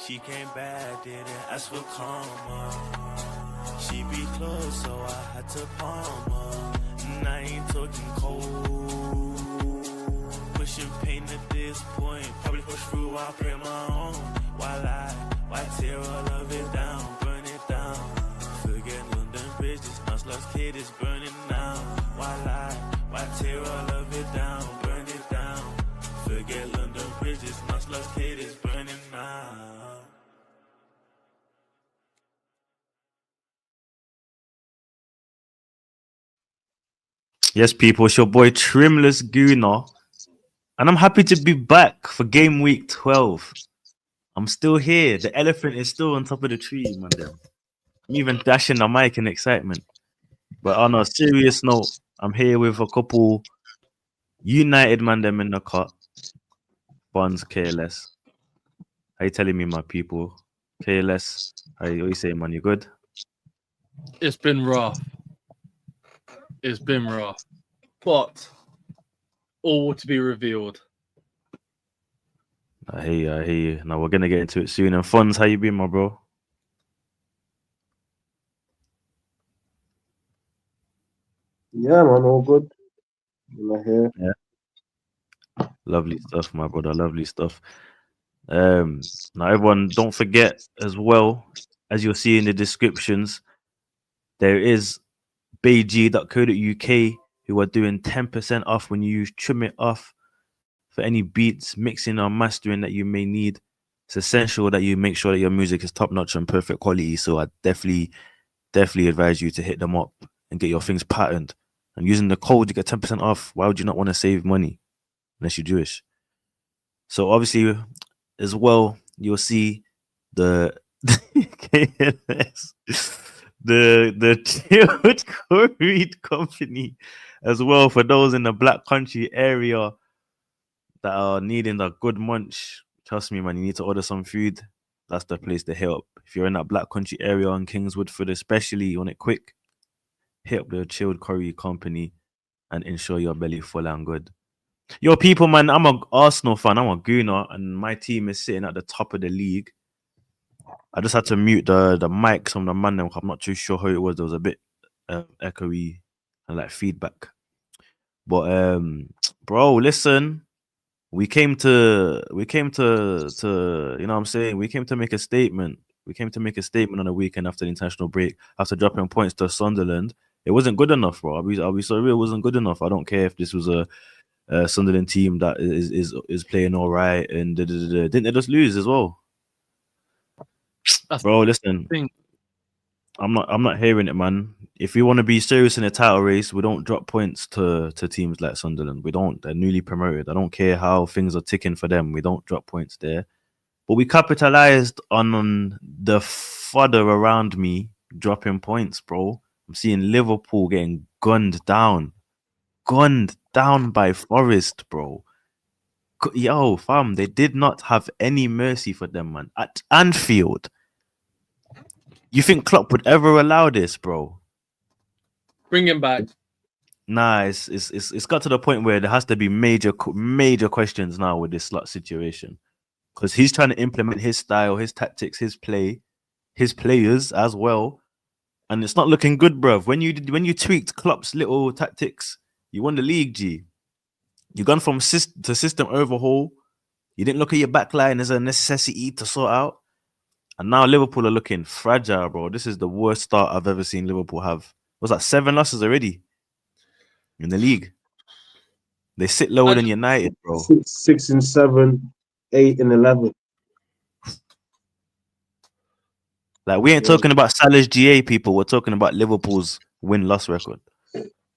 She came back, didn't ask for karma. She be close, so I had to palm her. And I ain't talking cold. Pushing pain at this point. Probably push through, I'll pray my own. Why tear all of it down, burn it down. Forget London bridges, now Slugs Kid is burning now. Why tear all of it down, burn it down. Forget London bridges, now Slugs Kid is burning now. Yes, people, it's your boy Trimless Gooner, and I'm happy to be back for game week 12. I'm still here. The elephant is still on top of the tree, man. I'm even dashing the mic in excitement. But on a serious note, I'm here with a couple United man them in the cut. Bonds, KLS. How you telling me, my people? KLS, how you saying, man? You good? It's been rough. It's been rough. But all to be revealed. I hear you. Now we're gonna get into it soon. And Funds, how you been, my bro? Yeah, man, all good. I'm here. Yeah. Lovely stuff, my brother. Lovely stuff. Now everyone, don't forget as well, as you'll see in the descriptions, there is beig.co.uk who are doing 10% off when you use Trim It Off for any beats, mixing or mastering that you may need. It's essential that you make sure that your music is top notch and perfect quality. So I definitely advise you to hit them up and get your things patterned. And using the code, you get 10% off. Why would you not want to save money unless you're Jewish? So obviously, as well, you'll see the KLS, the Chilled Curried Company as well for those in the Black Country area that are needing a good munch. Trust me, man, you need to order some food. That's the place to hit up. If you're in that Black Country area on Kingswood Food, especially, you want it quick, hit up the Chilled Curry Company and ensure your belly full and good. Yo, people, man, I'm an Arsenal fan. I'm a Gooner, and my team is sitting at the top of the league. I just had to mute the mics on the man. I'm not too sure how it was. There was a bit echoey and like feedback. But bro, listen, we came to you know what I'm saying? We came to make a statement. We came to make a statement on the weekend after the international break, after dropping points to Sunderland. It wasn't good enough, bro. I'll be so real. It wasn't good enough. I don't care if this was a Sunderland team that is playing all right and didn't they just lose as well? Bro, listen, I'm not hearing it, man. If we want to be serious in a title race, we don't drop points to teams like Sunderland. We don't. They're newly promoted. I don't care how things are ticking for them. We don't drop points there. But we capitalized on the fodder around me dropping points, bro. I'm seeing Liverpool getting gunned down by Forest, bro. Yo, fam, they did not have any mercy for them, man. At Anfield. You think Klopp would ever allow this, bro? Bring him back. Nah, it's got to the point where there has to be major questions now with this slot situation. Because he's trying to implement his style, his tactics, his play, his players as well. And it's not looking good, bruv. When you tweaked Klopp's little tactics, you won the league, G. You gone from system overhaul. You didn't look at your back line as a necessity to sort out. And now Liverpool are looking fragile, bro. This is the worst start I've ever seen Liverpool have. Was that 7 losses already in the league? They sit lower than United, bro. 6 and 7, 8 and 11. Like, we ain't talking about Salah's GA, people. We're talking about Liverpool's win-loss record.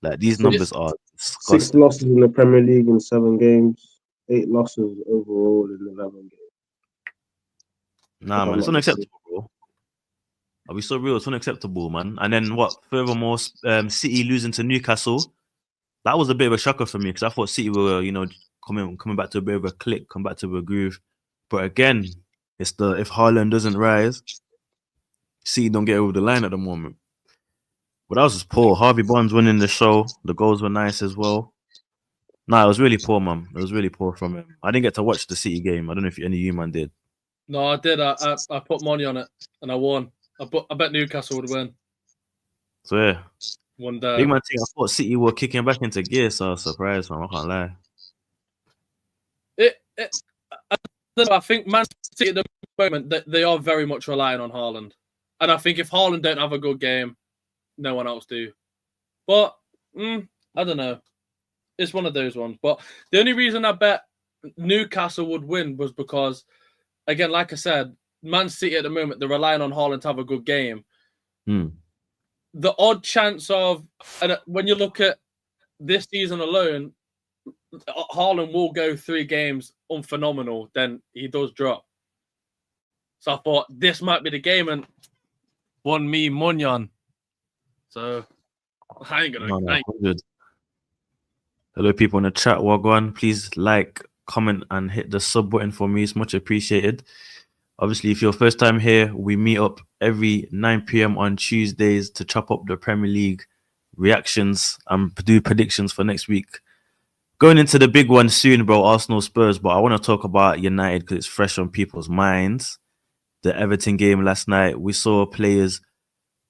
Like, these numbers are disgusting. 6 losses in the Premier League in 7 games, 8 losses overall in 11 games. Nah, man, it's unacceptable, bro. Are we so real? It's unacceptable, man. And then what? Furthermore, City losing to Newcastle. That was a bit of a shocker for me because I thought City were, coming back to a bit of a click, come back to a groove. But again, it's if Haaland doesn't rise, City don't get over the line at the moment. But that was just poor. Harvey Barnes winning the show. The goals were nice as well. Nah, it was really poor, man. It was really poor from him. I didn't get to watch the City game. I don't know if any of you, man, did. No, I did. I put money on it and I won. I bet Newcastle would win So yeah, one day. big man thing. I thought City were kicking back into gear, so I was surprised, man. I can't lie. I don't know, I think Man City at the moment they are very much relying on Haaland, and I think if Haaland don't have a good game, no one else do. But I don't know. It's one of those ones. But the only reason I bet Newcastle would win was because, again, like I said, Man City at the moment they're relying on Haaland to have a good game. The odd chance of, and when you look at this season alone, Haaland will go 3 games unphenomenal, then he does drop. So I thought this might be the game and won me Munyon. So I ain't gonna. Good. Hello, people in the chat. Wagwan, please like, comment, and hit the sub button for me. It's much appreciated. Obviously, if you're first time here, we meet up every 9 p.m. on Tuesdays to chop up the Premier League reactions and do predictions for next week. Going into the big one soon, bro, Arsenal Spurs, but I want to talk about United because it's fresh on people's minds. The Everton game last night, we saw players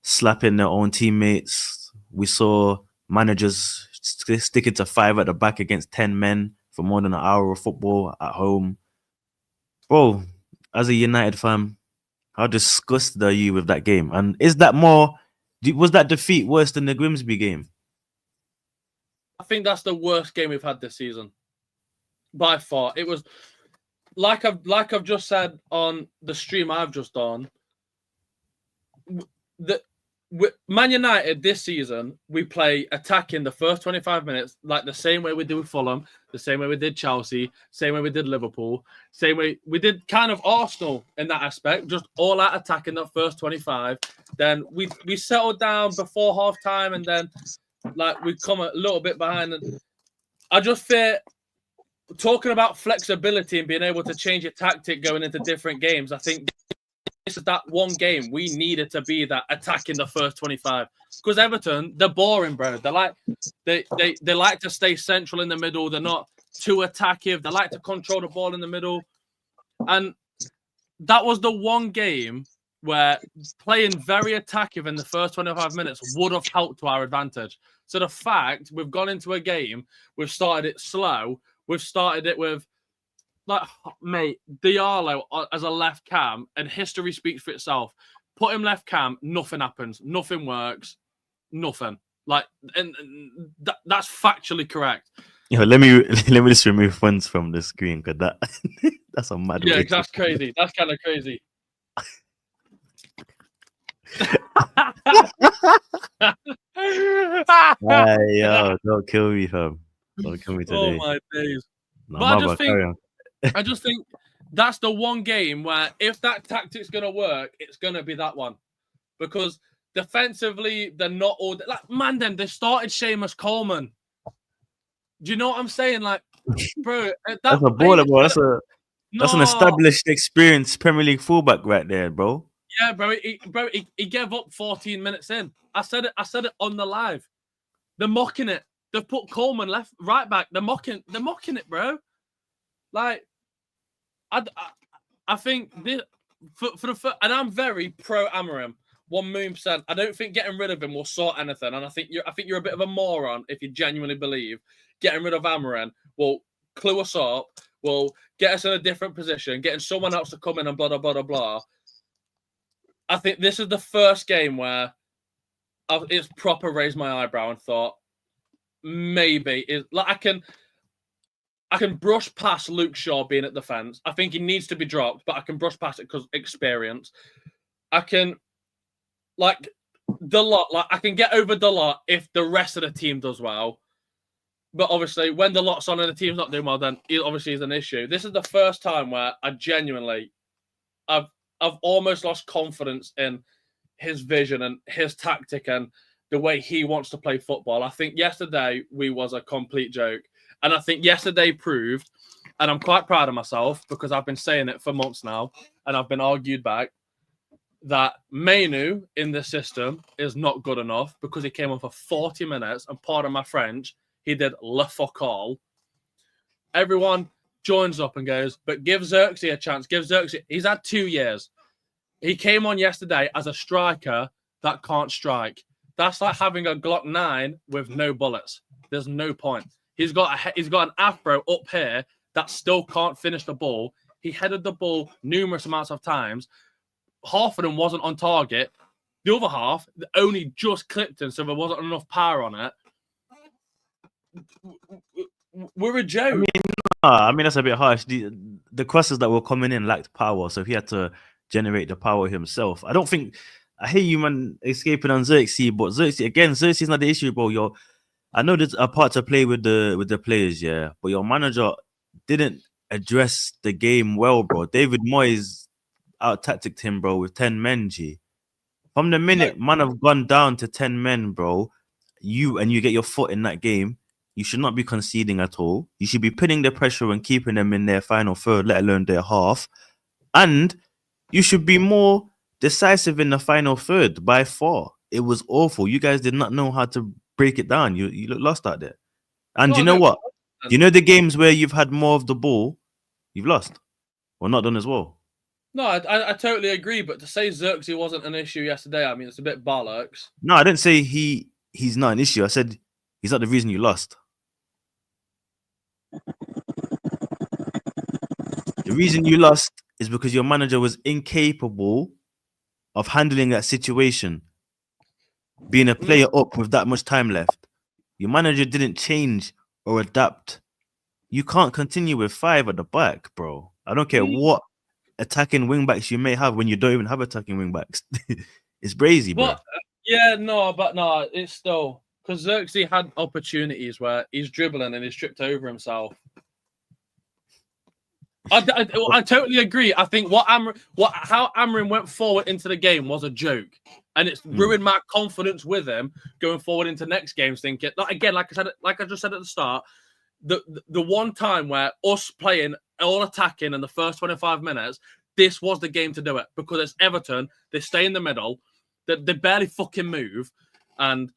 slapping their own teammates. We saw managers sticking to 5 at the back against 10 men for more than an hour of football at home. Bro, as a United fan, how disgusted are you with that game? And was that defeat worse than the Grimsby game? I think that's the worst game we've had this season, by far. It was like I've just said on the stream I've just done. Man United this season, we play attacking the first 25 minutes like the same way we did with Fulham, the same way we did Chelsea, same way we did Liverpool, same way we did kind of Arsenal in that aspect, just all out attacking that first 25. Then we settled down before half time and then like we come a little bit behind. And I just fear talking about flexibility and being able to change your tactic going into different games. I think this is that one game we needed to be that attacking the first 25 because Everton, they're boring, bro. They like to stay central in the middle. They're not too attackive. They like to control the ball in the middle. And that was the one game where playing very attackive in the first 25 minutes would have helped to our advantage. So the fact we've gone into a game, we've started it slow, we've started it with, like, mate, Diallo as a left cam, and history speaks for itself. Put him left cam, nothing happens, nothing works, nothing. Like, and that's factually correct. Yeah, let me just remove funds from the screen because that's a mad. Yeah, that's crazy. That's kind of crazy. Yo, don't kill me, fam. Don't kill me today. Oh my days. No, But I just think that's the one game where if that tactic's gonna work, it's gonna be that one. Because defensively, they're not all like man, then they started Seamus Coleman. Do you know what I'm saying? Like, bro, that's a baller, bro. That's an established, experienced Premier League fullback right there, bro. Yeah, bro. He gave up 14 minutes in. I said it on the live. They're mocking it. They've put Coleman right back. They're mocking it, bro. Like, I think this for the first, and I'm very pro Amorim, 1,000,000%. I don't think getting rid of him will sort anything, and I think you're a bit of a moron if you genuinely believe getting rid of Amorim will clue us up, will get us in a different position, getting someone else to come in and blah blah blah blah blah. I think this is the first game where it's proper raised my eyebrow and thought maybe I can brush past Luke Shaw being at the fence. I think he needs to be dropped, but I can brush past it because experience. I can I can get over the lot if the rest of the team does well. But obviously, when the lot's on and the team's not doing well, then it obviously is an issue. This is the first time where I genuinely, I've almost lost confidence in his vision and his tactic and the way he wants to play football. I think yesterday we was a complete joke. And I think yesterday proved, and I'm quite proud of myself because I've been saying it for months now, and I've been argued back, that Mainu in the system is not good enough because he came on for 40 minutes, and pardon my French, he did le fuck all. Everyone joins up and goes, but give Xerxes a chance. Give Xerxes. He's had 2 years. He came on yesterday as a striker that can't strike. That's like having a Glock 9 with no bullets. There's no point. He's got an afro up here that still can't finish the ball. He headed the ball numerous amounts of times. Half of them wasn't on target. The other half only just clipped him, so there wasn't enough power on it. We're a joke. I mean that's a bit harsh. The crosses that were coming in lacked power, so he had to generate the power himself. I don't think I hear you, man, escaping on Xerxes, but Xerxes is not the issue, bro. I know there's a part to play with the players, yeah, but your manager didn't address the game well, bro. David Moyes out tacticked him, bro, with 10 men, G. From the minute man have gone down to 10 men, bro, you get your foot in that game, you should not be conceding at all. You should be putting the pressure and keeping them in their final third, let alone their half. And you should be more decisive in the final third by far. It was awful. You guys did not know how to break it down. You look lost out there. And you know what? You know the games where you've had more of the ball, you've lost. Or not done as well. No, I totally agree. But to say Xerxes wasn't an issue yesterday, I mean, it's a bit bollocks. No, I didn't say he's not an issue. I said he's not the reason you lost. The reason you lost is because your manager was incapable of handling that situation. Being a player up with that much time left. Your manager didn't change or adapt. You can't continue with 5 at the back, bro. I don't care what attacking wing backs you may have when you don't even have attacking wing backs. It's brazy, bro. But it's still because Xerxes had opportunities where he's dribbling and he's tripped over himself. I totally agree. I think how Amrin went forward into the game was a joke, and it's ruined my confidence with him going forward into next games. Thinking again, like I just said at the start, the one time where us playing all attacking in the first 25 minutes, this was the game to do it because it's Everton. They stay in the middle, they barely fucking move, and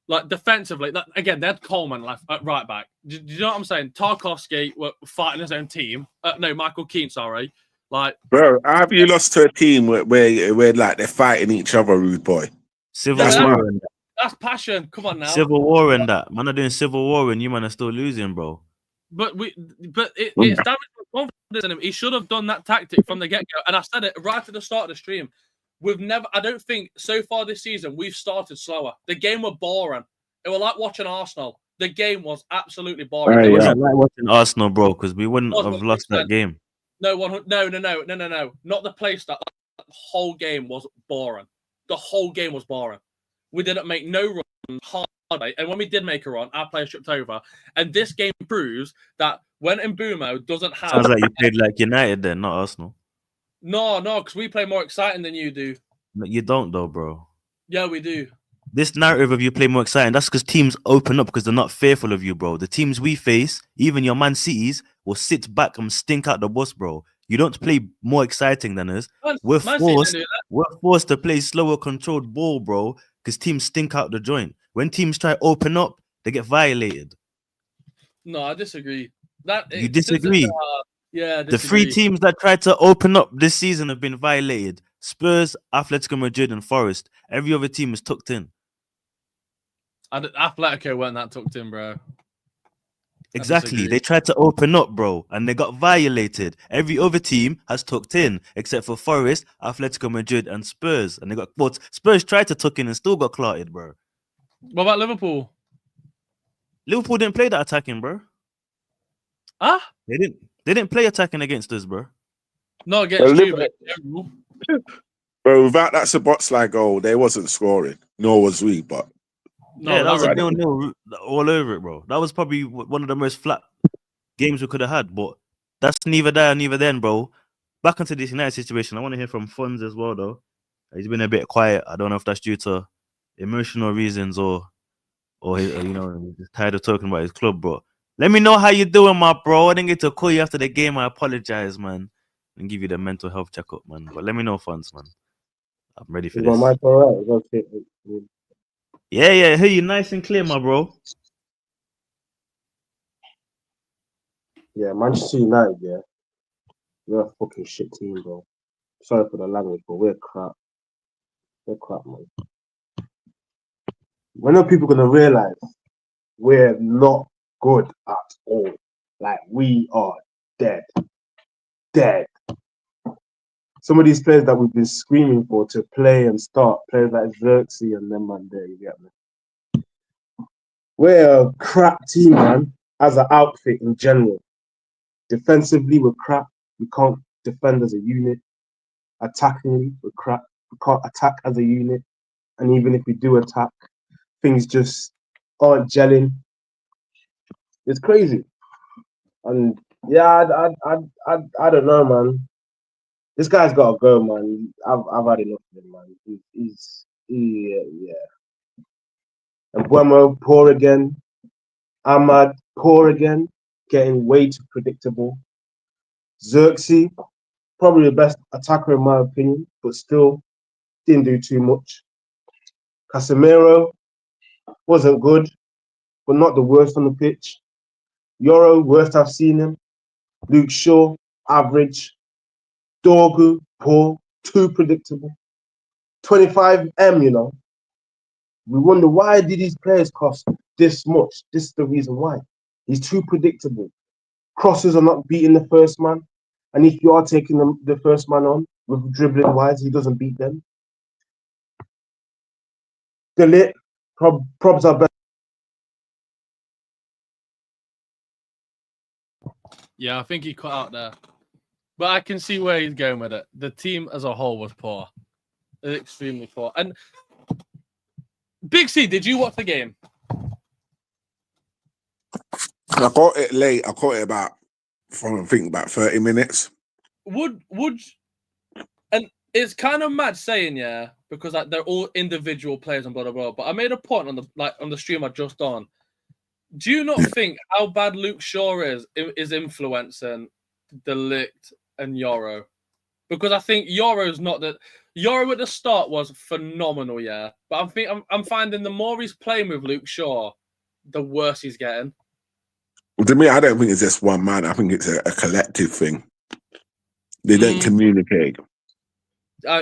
like defensively, again, they had Coleman left at right back. Do you know what I'm saying? Tarkowski were fighting his own team. No, Michael Keane, sorry. Like, bro, have you lost to a team where like they're fighting each other, rude boy? Civil war and that. That's passion. Come on now. Civil war and that. Man are doing civil war and you man are still losing, bro. But it's damaged confidence in him. He should have done that tactic from the get-go. And I said it right at the start of the stream. I don't think so far this season we've started slower. The game was boring. It was like watching Arsenal. The game was absolutely boring. It wasn't like watching Arsenal, bro, because we wouldn't have lost that game. No. Not the play style. The whole game was boring. The whole game was boring. We didn't make no runs hard, and when we did make a run, our players tripped over. And this game proves that when Mbumo doesn't have... Sounds like you played like United then, not Arsenal. No, because we play more exciting than you do. No, you don't though, bro. Yeah, we do. This narrative of you play more exciting, that's because teams open up because they're not fearful of you, bro. The teams we face, even your Man Cities, will sit back and stink out the bus, bro. You don't play more exciting than us. We're forced to play slower controlled ball, bro, because teams stink out the joint. When teams try to open up, they get violated. No, I disagree. You disagree? Yeah, the 3 teams that tried to open up this season have been violated. Spurs, Atletico Madrid, and Forest. Every other team is tucked in. Atletico weren't that tucked in, bro. Exactly. They tried to open up, bro, and they got violated. Every other team has tucked in, except for Forest, Atletico Madrid, and Spurs. And they got caught. Spurs tried to tuck in and still got clotted, bro. What about Liverpool? Liverpool didn't play that attacking, bro. Huh? They didn't play attacking against us, bro. Not against you, but bro, without that Szoboszlai goal, they wasn't scoring. Nor was we, but... No, that was a 0-0 all over it, bro. That was probably one of the most flat games we could have had, but that's neither there, neither then, bro. Back into this United situation, I want to hear from Funds as well, though. He's been a bit quiet. I don't know if that's due to emotional reasons or you know, he's just tired of talking about his club, bro. Let me know how you doing, my bro. I didn't get to call you after the game. I apologize, man. And give you the mental health checkup, man. But let me know, Funds, man. I'm ready for this. My mic all right? Okay. Yeah, I hear you nice and clear, my bro. Yeah, Manchester United, yeah. We're a fucking shit team, bro. Sorry for the language, but we're crap. We're crap, man. When are people gonna realise we're not good at all? Like, we are dead. Dead. Some of these players that we've been screaming for to play and start, players like Xerxes and them, man, there, you get me. We're a crap team, man, as an outfit in general. Defensively, we're crap. We can't defend as a unit. Attackingly, we're crap. We can't attack as a unit. And even if we do attack, things just aren't gelling. It's crazy. And yeah, I don't know, man. This guy's got to go, man. I've had enough of him, man. Yeah. And Buemo, poor again. Ahmad, poor again. Getting way too predictable. Xerxes, probably the best attacker in my opinion, but still didn't do too much. Casemiro wasn't good, but not the worst on the pitch. Yoro, worst I've seen him. Luke Shaw, average. Dorgu, poor, too predictable. 25M, you know. We wonder why did these players cost this much? This is the reason why. He's too predictable. Crosses are not beating the first man. And if you are taking the first man on with dribbling wise, he doesn't beat them. Violate, probs are better. Yeah, I think he cut out there. But I can see where he's going with it. The team as a whole was poor. Extremely poor. And Big C, did you watch the game? I got it late. I caught it about 30 minutes. Would and it's kind of mad saying, yeah, because like they're all individual players and blah blah blah. But I made a point on the stream I just on. Do you not think how bad Luke Shaw is influencing Delict and Yoro? Because I think Yoro's not that. Yoro at the start was phenomenal, yeah. But I'm finding the more he's playing with Luke Shaw, the worse he's getting. To me, I don't think it's just one man. I think it's a collective thing. They don't communicate.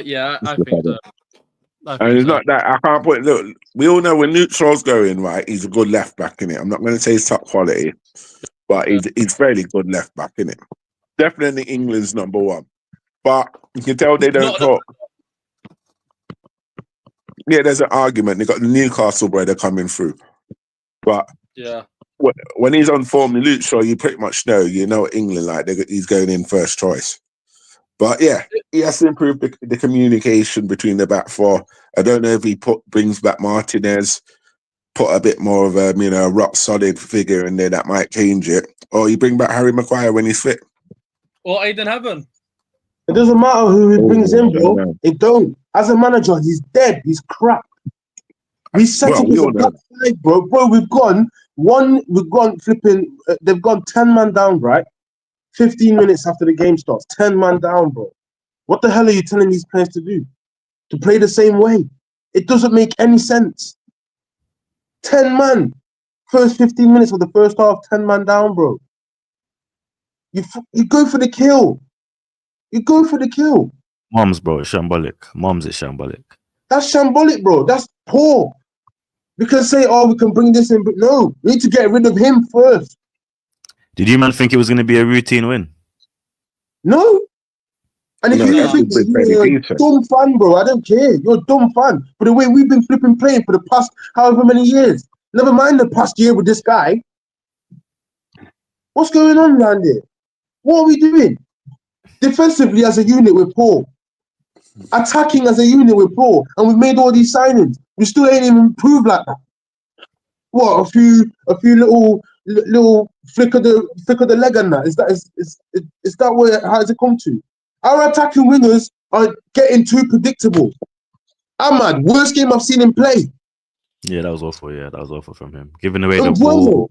Yeah, I think so. And it's not that I can't put. Look, we all know when Luke Shaw's going right, he's a good left back in it. I'm not going to say he's top quality, but he's fairly good left back in it. Definitely England's number one. But you can tell they don't talk. Yeah, there's an argument. They got the Newcastle brother coming through, but yeah, when he's on form, Luke Shaw, you pretty much know. You know England like he's going in first choice. But yeah, he has to improve the communication between the back four. I don't know if he brings back Martinez, put a bit more of a rock solid figure in there that might change it, or you bring back Harry Maguire when he's fit, or Aiden Heaven. It doesn't matter who he brings in, bro. It don't. As a manager, he's dead. He's crap. We set up as a back five, bro. Bro, we've gone flipping. They've gone 10 man down, right? 15 minutes after the game starts, 10 man down, bro. What the hell are you telling these players to do? To play the same way? It doesn't make any sense. 10 man. First 15 minutes of the first half, 10 man down, bro. You go for the kill. You go for the kill. Moms, bro, it's shambolic. Moms is shambolic. That's shambolic, bro. That's poor. We can say, oh, we can bring this in, but no, we need to get rid of him first. Did you man think it was going to be a routine win? No. And if you think you're a dumb fan, bro, I don't care. You're a dumb fan. But the way we've been flipping playing for the past however many years, never mind the past year with this guy. What's going on around here? What are we doing? Defensively as a unit, we're poor. Attacking as a unit, we're poor. And we've made all these signings. We still ain't even improved like that. What, a few little flick of the leg and that? Is that where how does it come to? Our attacking wingers are getting too predictable. Ahmad, worst game I've seen him play. Yeah, that was awful. Yeah, that was awful from him. Giving away the ball.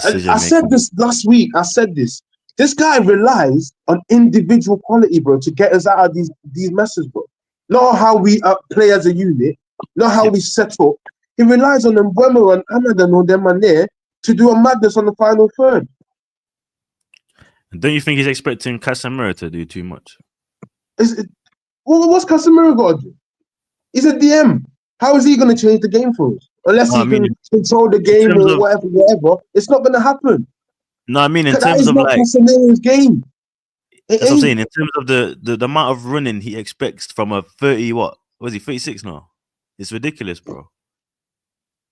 I said this last week. I said this. This guy relies on individual quality, bro, to get us out of these messes, bro. Not how we play as a unit, not how we set up. He relies on Mbeumo and Ahmad and all them and there to do a madness on the final third. And don't you think he's expecting Casemiro to do too much? What's Casemiro got to do? He's a DM. How is he going to change the game for us? Unless No, he I mean, can control the in game terms or of whatever. It's not going to happen. no, I mean in That terms is of not like Casemiro's game. It that's what I'm ain't. saying. In terms of the amount of running he expects from a 30, what was he 36 now? It's ridiculous, bro.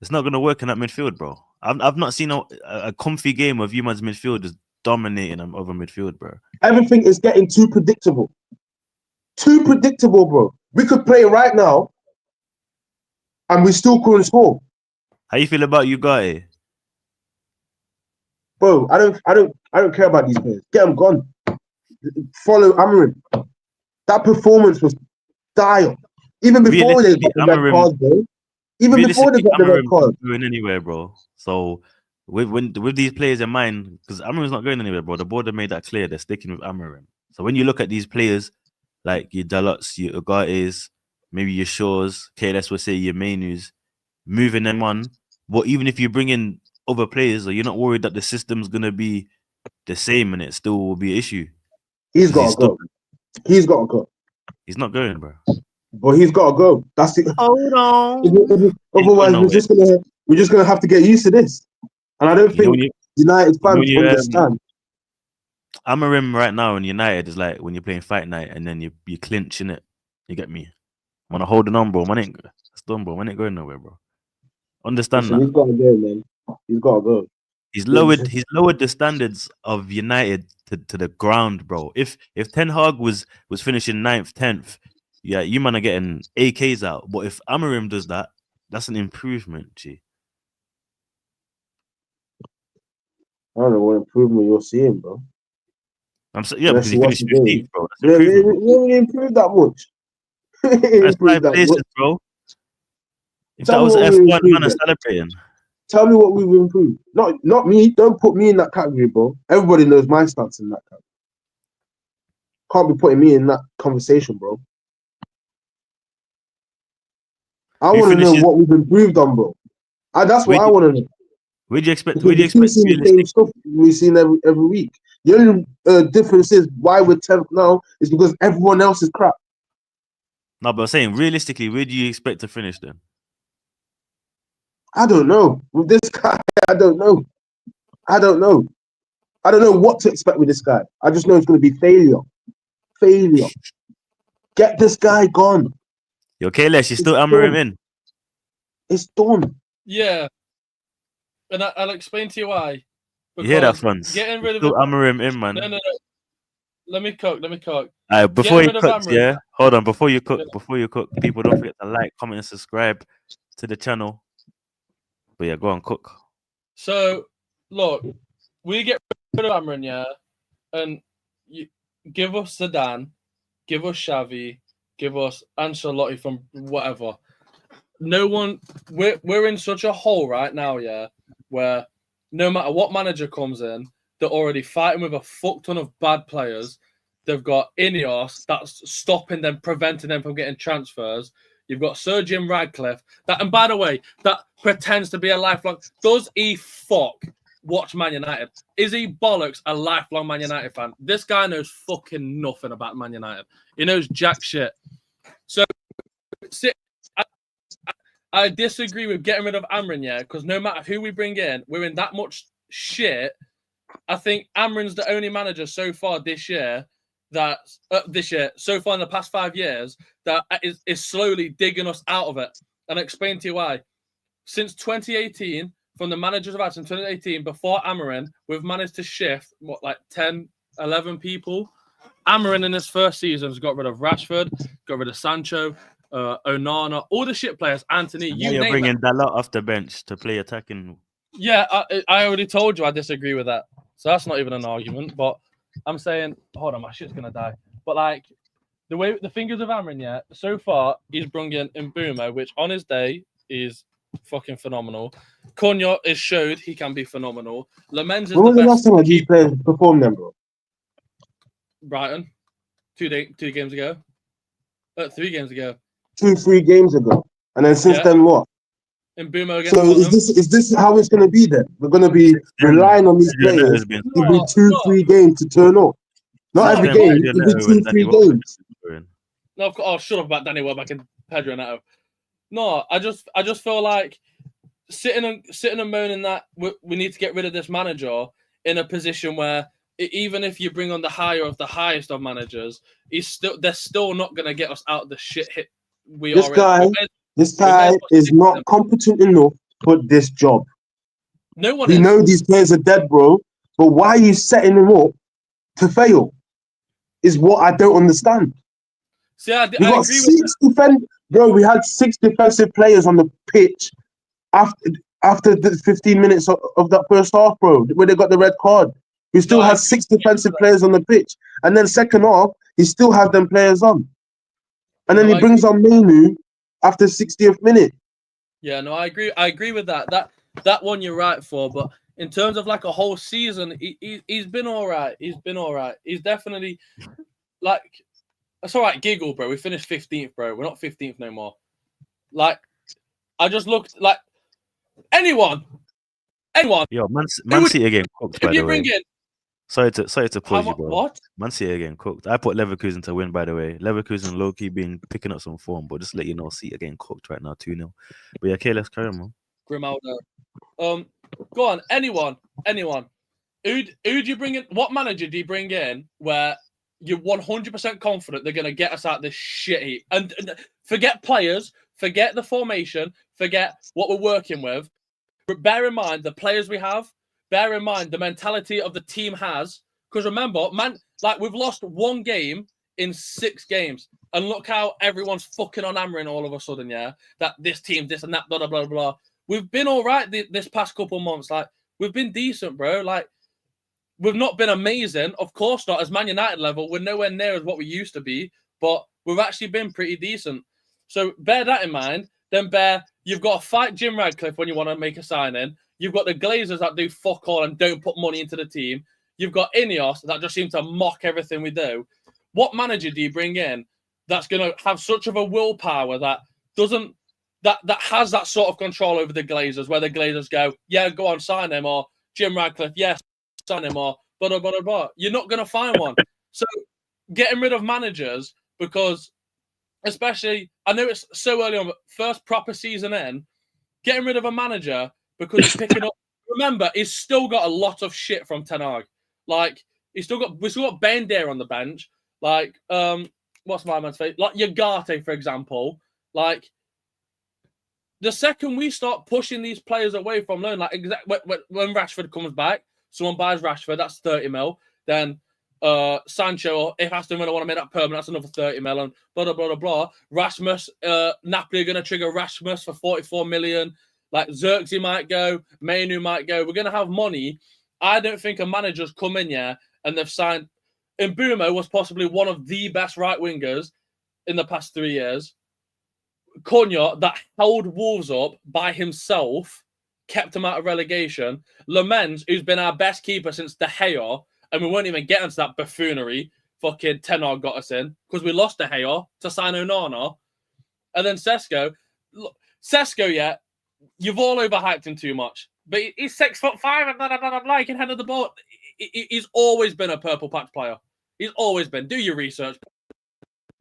It's not gonna work in that midfield, bro. I've not seen a comfy game of you man's midfield just dominating them over midfield, bro. Everything is getting too predictable. Too predictable, bro. We could play right now and we still couldn't score. How you feel about Ugarte? Bro, I don't care about these players. Get them gone. Follow Amorim. That performance was dire. Even before they Realistically, got the red card, bro. Even before they got the red Amarim's card. not going anywhere, bro. So with these players in mind, because Amarim's not going anywhere, bro. The board have made that clear. They're sticking with Amarim. So when you look at these players, like your Dalots, your Ugartes, maybe your Shaws, okay, let's say your Mainus, moving them on. But even if you bring in other players, or you're not worried that the system's gonna be the same and it still will be an issue. He's 'Cause got to go. He's got to go. He's not going, bro. But he's got to go. That's it. Hold on. Ain't Otherwise, going nowhere. we're just gonna have to get used to this. And I don't You know think when United fans you understand. Amarim right now in United is like when you're playing fight night and then you clinch in it. You get me? Want to hold on, bro. Man ain't it's done, bro. Man ain't going nowhere, bro. Understand Listen, that. he's got to go, man. He's got to go. He's lowered the standards of United to the ground, bro. If Ten Hag was finishing 9th, 10th, yeah, you man are getting AKs out. But if Amarim does that, that's an improvement, G. I don't know what improvement you're seeing, bro. Yeah, because he finished 15th, bro. That's Yeah, improvement. we haven't improved that much. That's 5 places, bro. If that Tell me was what we F1, man, improved. are celebrating. Tell me what we've improved. Not me. Don't put me in that category, bro. Everybody knows my stance in that category. Can't be putting me in that conversation, bro. I want to know what we've improved on, bro. That's what I want to know. Where do you expect? Because we keep seeing the same stuff we've seen every week. The only difference is why we're 10th now is because everyone else is crap. No, but I'm saying realistically, where do you expect to finish then? I don't know. With this guy, I don't know. I don't know what to expect with this guy. I just know it's going to be failure. Failure. Get this guy gone. You okay, Les? You still Amarim in? It's done. Yeah. And I'll explain to you why. You hear that, Franz? Getting rid of Amarim in, man. No. Let me cook. Before you cook, yeah. Hold on. Before you cook, people don't forget to like, comment, and subscribe to the channel. But yeah, go on, cook. So, look, we get rid of Amarim, yeah, and you give us Zidane, give us Xavi, give us Ancelotti from whatever. No one, we're in such a hole right now, yeah, where no matter what manager comes in, they're already fighting with a fuck ton of bad players. They've got Ineos that's stopping them, preventing them from getting transfers. You've got Sir Jim Radcliffe. And by the way, that pretends to be a lifelong. Does he watch Man United? Is he bollocks a lifelong Man United fan? This guy knows fucking nothing about Man United. He knows jack shit. So, I disagree with getting rid of Amarim, yeah, because no matter who we bring in, we're in that much shit. I think Amrin's the only manager so far this year so far in the past 5 years, that is slowly digging us out of it. And I'll explain to you why. Since 2018, from the managers of Ajax in 2018, before Amarim, we've managed to shift, 10, 11 people. Amarim in his first season has got rid of Rashford, got rid of Sancho, Onana, all the shit players, Anthony, You're bringing Dalot off the bench to play attacking. Yeah, I already told you I disagree with that. So that's not even an argument, but I'm saying, hold on, my shit's going to die. But the fingers of Amarim, yeah, so far, he's brought in Mbeumo, which on his day is fucking phenomenal. Cunha is showed he can be phenomenal. Lamens is when was the best last time these players performed them, bro? Brighton, 2 games ago. 3 games ago. 2-3 games ago. And then since then, what? in Boomer against So Tottenham. is this how it's going to be then? We're going to be relying on these players every No, 2-3 games to turn up. Not every System, game, every 2-3 games. No, oh, shut up about Danny Welbeck and Pedro Neto. No, I just feel like sitting and moaning that we need to get rid of this manager in a position where even if you bring on the higher of the highest of managers, they're still not going to get us out of the shit hit we This are. This guy is not competent enough for this job. No one We is. know these players are dead, bro. But why are you setting them up to fail? Is what I don't understand. See, I We got agree with bro. We had 6 defensive players on the pitch after the 15 minutes of that first half, bro, where they got the red card. We still had 6 defensive players on the pitch, and then second half he still had them players on, and then he brings on Mainu after 60th minute. Yeah, no, I agree. I agree with that. That one you're right for, but in terms of like a whole season, he's been all right. He's been all right. He's definitely like, it's all right. Giggle, bro. We finished 15th, bro. We're not 15th no more. Like, I just looked like anyone. Yo, Man City again cooked, by the way. Sorry to pause you, bro. What? Man City again cooked. I put Leverkusen to win, by the way. Leverkusen low-key picking up some form, but just let you know, City again cooked right now, 2-0. But yeah, okay, let's carry on, man. Grimaldo. Go on. Anyone. Who do you bring in? What manager do you bring in where you're 100% confident they're going to get us out of this shit heap? And forget players, forget the formation, forget what we're working with. But bear in mind the players we have. Bear in mind the mentality of the team has. Because remember, man, like we've lost 1 game in 6 games. And look how everyone's fucking on hammering all of a sudden, yeah? That this team, this and that, blah, blah, blah, blah. We've been all right this past couple months. Like, we've been decent, bro. Like, we've not been amazing. Of course not. As Man United level, we're nowhere near as what we used to be. But we've actually been pretty decent. So bear that in mind. Then you've got to fight Jim Radcliffe when you want to make a sign-in. You've got the Glazers that do fuck all and don't put money into the team. You've got Ineos that just seem to mock everything we do. What manager do you bring in that's going to have such of a willpower that has that sort of control over the Glazers, where the Glazers go, yeah, go on, sign him, or Jim Radcliffe, yes, sign him, or blah, blah, blah, blah. You're not going to find one. So getting rid of managers, because especially, I know it's so early on, but first proper season in, getting rid of a manager because he's picking up. Remember, he's still got a lot of shit from Ten Hag. Like, we still got Ben Dare on the bench. Like, what's my man's face? Like Yagate, for example. Like, the second we start pushing these players away from loan, like when Rashford comes back, someone buys Rashford, that's 30 mil. Then Sancho, if Aston Villa want to make that permanent, that's another 30 mil. And blah, blah, blah, blah. Rasmus, Napoli are going to trigger Rasmus for 44 million. Like, Xerxes might go, Mainu might go. We're going to have money. I don't think a manager's come in here and they've signed. Mbeumo was possibly one of the best right wingers in the past 3 years. Cunha, that held Wolves up by himself, kept them out of relegation. Lamens, who's been our best keeper since De Gea, and we won't even get into that buffoonery. Fucking Ten Hag got us in because we lost De Gea to sign Onana. And then Sesko, yeah, you've all overhyped him too much. But he's 6'5" and blah, blah, blah, blah, he can handle the ball. He's always been a purple patch player. He's always been. Do your research.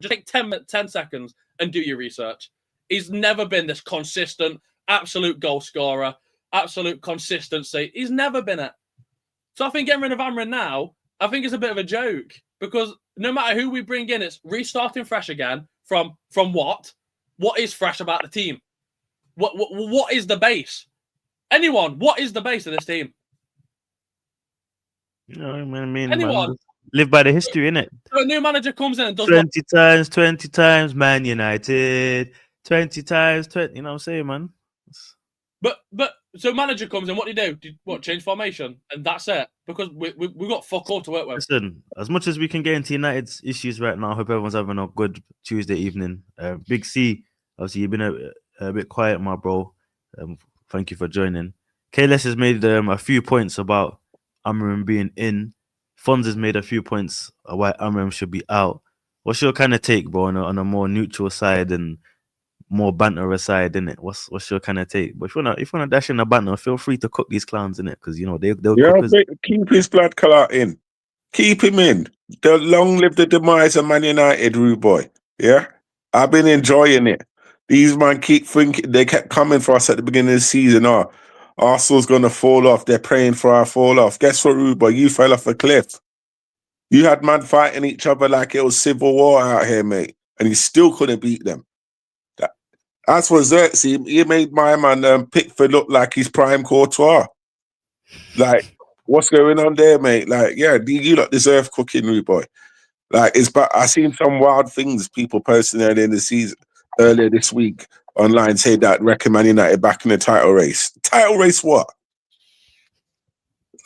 Just take 10 seconds and do your research. He's never been this consistent, absolute goal scorer, absolute consistency. He's never been it. So I think getting rid of Amrin now, I think it's a bit of a joke, because no matter who we bring in, it's restarting fresh again from what? What is fresh about the team? What is the base? Anyone, what is the base of this team? You know what I mean? Anyone? Man, live by the history, innit? So a new manager comes in and does 20 times, Man United. 20 times, 20. You know what I'm saying, man? But so manager comes in, what do you do? Change formation? And that's it? Because we've got fuck all to work with. Listen, as much as we can get into United's issues right now, I hope everyone's having a good Tuesday evening. Big C, obviously, you've been a bit quiet, my bro. Thank you for joining. KLS has made a few points about Amram being in. Fonz has made a few points why Amram should be out. What's your kind of take, bro, on a more neutral side and more banter aside, innit? What's your kind of take? But if you wanna dash in a banter, feel free to cook these clowns, innit? Because you know they'll Yeah, cook us. keep his blood clot in. Keep him in. The long live the demise of Man United, rude boy. Yeah, I've been enjoying it. These man keep thinking they kept coming for us at the beginning of the season. Oh, Arsenal's gonna fall off. They're praying for our fall off. Guess what, rude boy? You fell off a cliff. You had man fighting each other like it was civil war out here, mate, and you still couldn't beat them. As for Xerxes, he made my man Pickford look like his prime Courtois. Like, what's going on there, mate? Like, yeah, you lot deserve cooking, rude boy. Like, but I seen some wild things people posting earlier in the season, earlier this week online, say that recommend United back in the title race. Title race, what?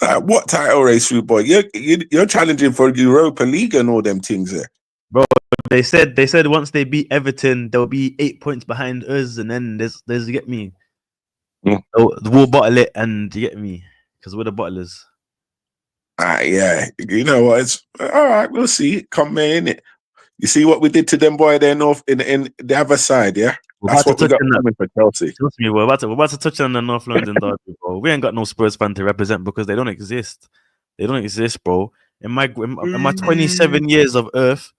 Like, what title race, rude boy? You're challenging for Europa League and all them things there. Bro, they said once they beat Everton, they'll be 8 points behind us, and then there's you get me. We'll bottle it, and you get me, because we're the bottlers. Yeah, you know what? It's all right. We'll see. Come May, innit? You see what we did to them boy there north in the other side, yeah? That's what we got coming for Chelsea. Trust me, we're about to touch on the North London derby, bro. We ain't got no Spurs fan to represent because they don't exist. They don't exist, bro. In my 27 years of Earth,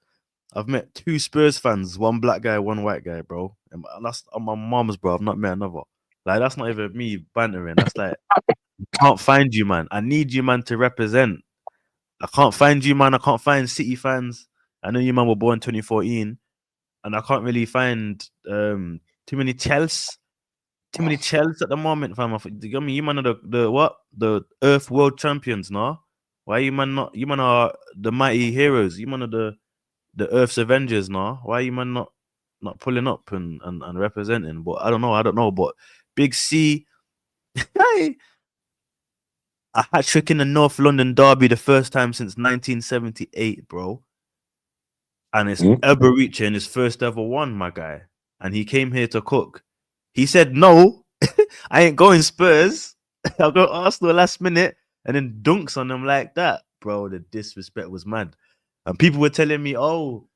I've met 2 Spurs fans, 1 black guy, 1 white guy, bro. And that's on my mom's, bro. I've not met another. Like, that's not even me bantering. That's like, I can't find you, man. I need you, man, to represent. I can't find you, man. I can't find City fans. I know you, man, were born 2014, and I can't really find too many Chelsea. Too many Chelsea at the moment, fam. You man are the Earth World Champions, no? Why you man not? You man are the mighty heroes. You man are the Earth's Avengers, no? Why you man not pulling up and representing? But I don't know. But Big C, a hat trick in the North London derby, the first time since 1978, bro. And it's ever reaching his first ever one, my guy. And he came here to cook. He said, no, I ain't going Spurs. I'll go Arsenal last minute, and then dunks on them like that. Bro, the disrespect was mad. And people were telling me, oh,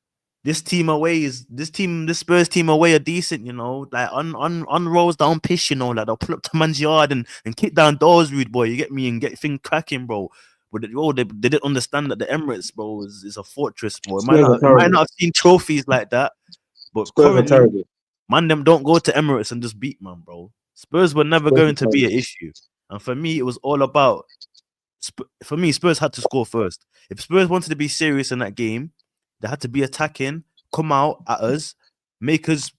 this Spurs team away are decent, you know, like on rolls down piss, you know, like they'll pull up to man's yard and kick down doors, rude boy, you get me, and get things cracking, bro. But they didn't understand that the Emirates, bro, is a fortress, bro. It might not have seen trophies like that, but Spurs are terrible. Man, them don't go to Emirates and just beat, man, bro. Spurs were never going to be an issue. And for me, it was all about... For me, Spurs had to score first. If Spurs wanted to be serious in that game, they had to be attacking, come out at us, make us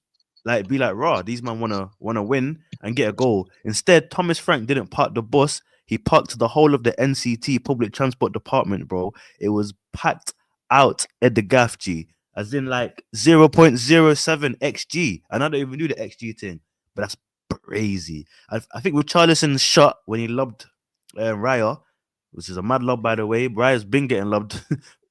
be like, raw, these man wanna win and get a goal. Instead, Thomas Frank didn't park the bus. He parked the whole of the NCT public transport department, bro. It was packed out at the gaff, G. As in 0.07 XG. And I don't even do the XG thing. But that's crazy. I think with Charlison's shot when he lobbed Raya, which is a mad lob, by the way. Raya's been getting lobbed.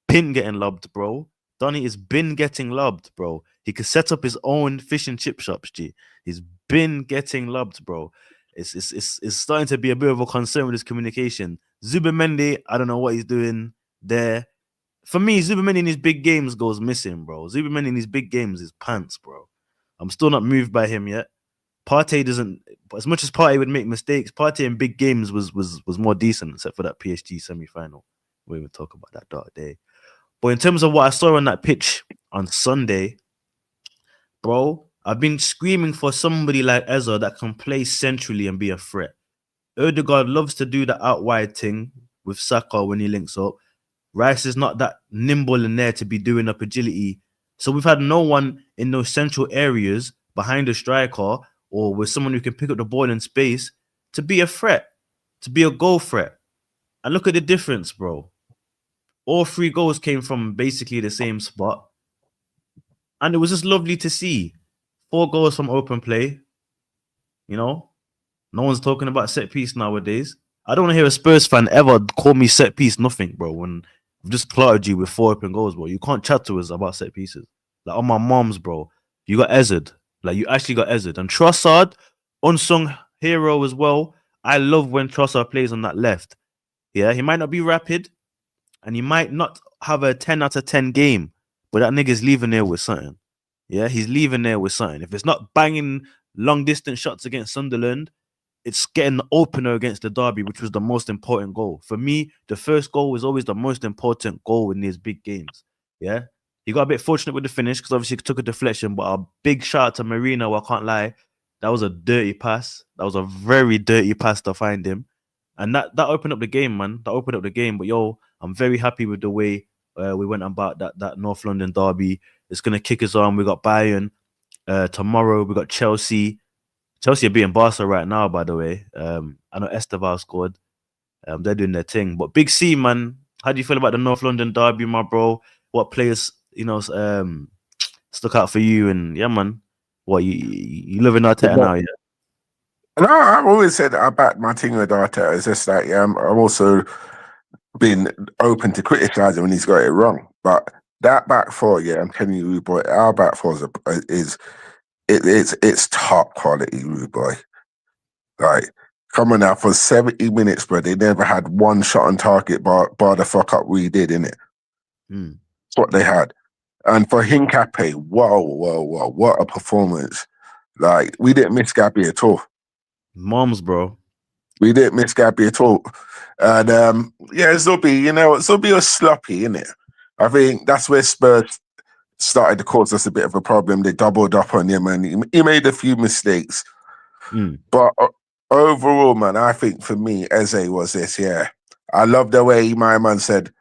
Been getting lobbed, bro. Donny has been getting lobbed, bro. He could set up his own fish and chip shops, G. He's been getting lobbed, bro. It's starting to be a bit of a concern with his communication. Zubimendi, I don't know what he's doing there. For me, Zubimendi in his big games goes missing, bro. Zubimendi in his big games is pants, bro. I'm still not moved by him yet. Partey doesn't, as much as Partey would make mistakes, Partey in big games was more decent, except for that PSG semi-final. We would talk about that dark day. But in terms of what I saw on that pitch on Sunday, bro, I've been screaming for somebody like Eza that can play centrally and be a threat. Odegaard loves to do the out wide thing with Saka when he links up. Rice is not that nimble in there to be doing up agility. So we've had no one in those central areas behind the striker or with someone who can pick up the ball in space to be a threat, to be a goal threat. And look at the difference, bro. All 3 goals came from basically the same spot. And it was just lovely to see. 4 goals from open play. You know, no one's talking about set piece nowadays. I don't want to hear a Spurs fan ever call me set piece nothing, bro. When I've just clotted you with 4 open goals, bro. You can't chat to us about set pieces. Like on my mom's, bro. You got Ezard. Like you actually got Ezard. And Trossard, unsung hero as well. I love when Trossard plays on that left. Yeah, he might not be rapid. And he might not have a 10 out of 10 game. But that nigga's leaving there with something. Yeah, he's leaving there with something. If it's not banging long distance shots against Sunderland, it's getting the opener against the derby, which was the most important goal. For me, the first goal is always the most important goal in these big games. Yeah. He got a bit fortunate with the finish because obviously he took a deflection, but a big shout out to Marino, I can't lie. That was a dirty pass. That was a very dirty pass to find him. And that opened up the game, man. That opened up the game. But yo, I'm very happy with the way we went about that North London derby. It's gonna kick us on. We got Bayern tomorrow. We got Chelsea. Chelsea are beating Barca right now, by the way. I know Esteval scored. They're doing their thing. But Big C, man, how do you feel about the North London derby, my bro? What players, stuck out for you? And yeah, man, what you live in Arteta now, yeah? No, I've always said that I back my team with Arteta. It's just like I'm also been open to criticizing when he's got it wrong. But that back four, yeah, I'm telling you, boy, our back four it's top quality, rude boy. Like, come on now, for 70 minutes, bro, they never had one shot on target bar the fuck up we did, innit? That's what they had. And for Hincapié, whoa, what a performance. Like, we didn't miss Gabby at all. Moms, bro. We didn't miss Gabby at all. And Zubi was sloppy, innit? I think that's where Spurs started to cause us a bit of a problem. They doubled up on him and he made a few mistakes. But overall, man, I think for me, Eze was this, yeah. I love the way my man said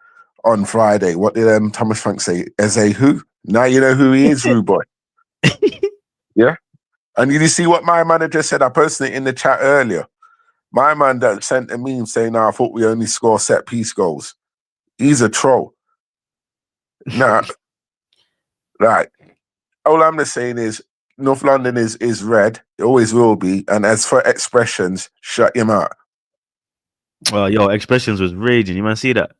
on Friday, what did Thomas Frank say? Eze who? Now you know who he is, rude boy. Yeah? And you see what my manager said? I posted it in the chat earlier. My man that sent a meme saying, I thought we only score set piece goals. He's a troll. Nah. Right. All I'm just saying is North London is red. It always will be. And as for expressions, shut him out. Well, yo, expressions was raging. You man see that?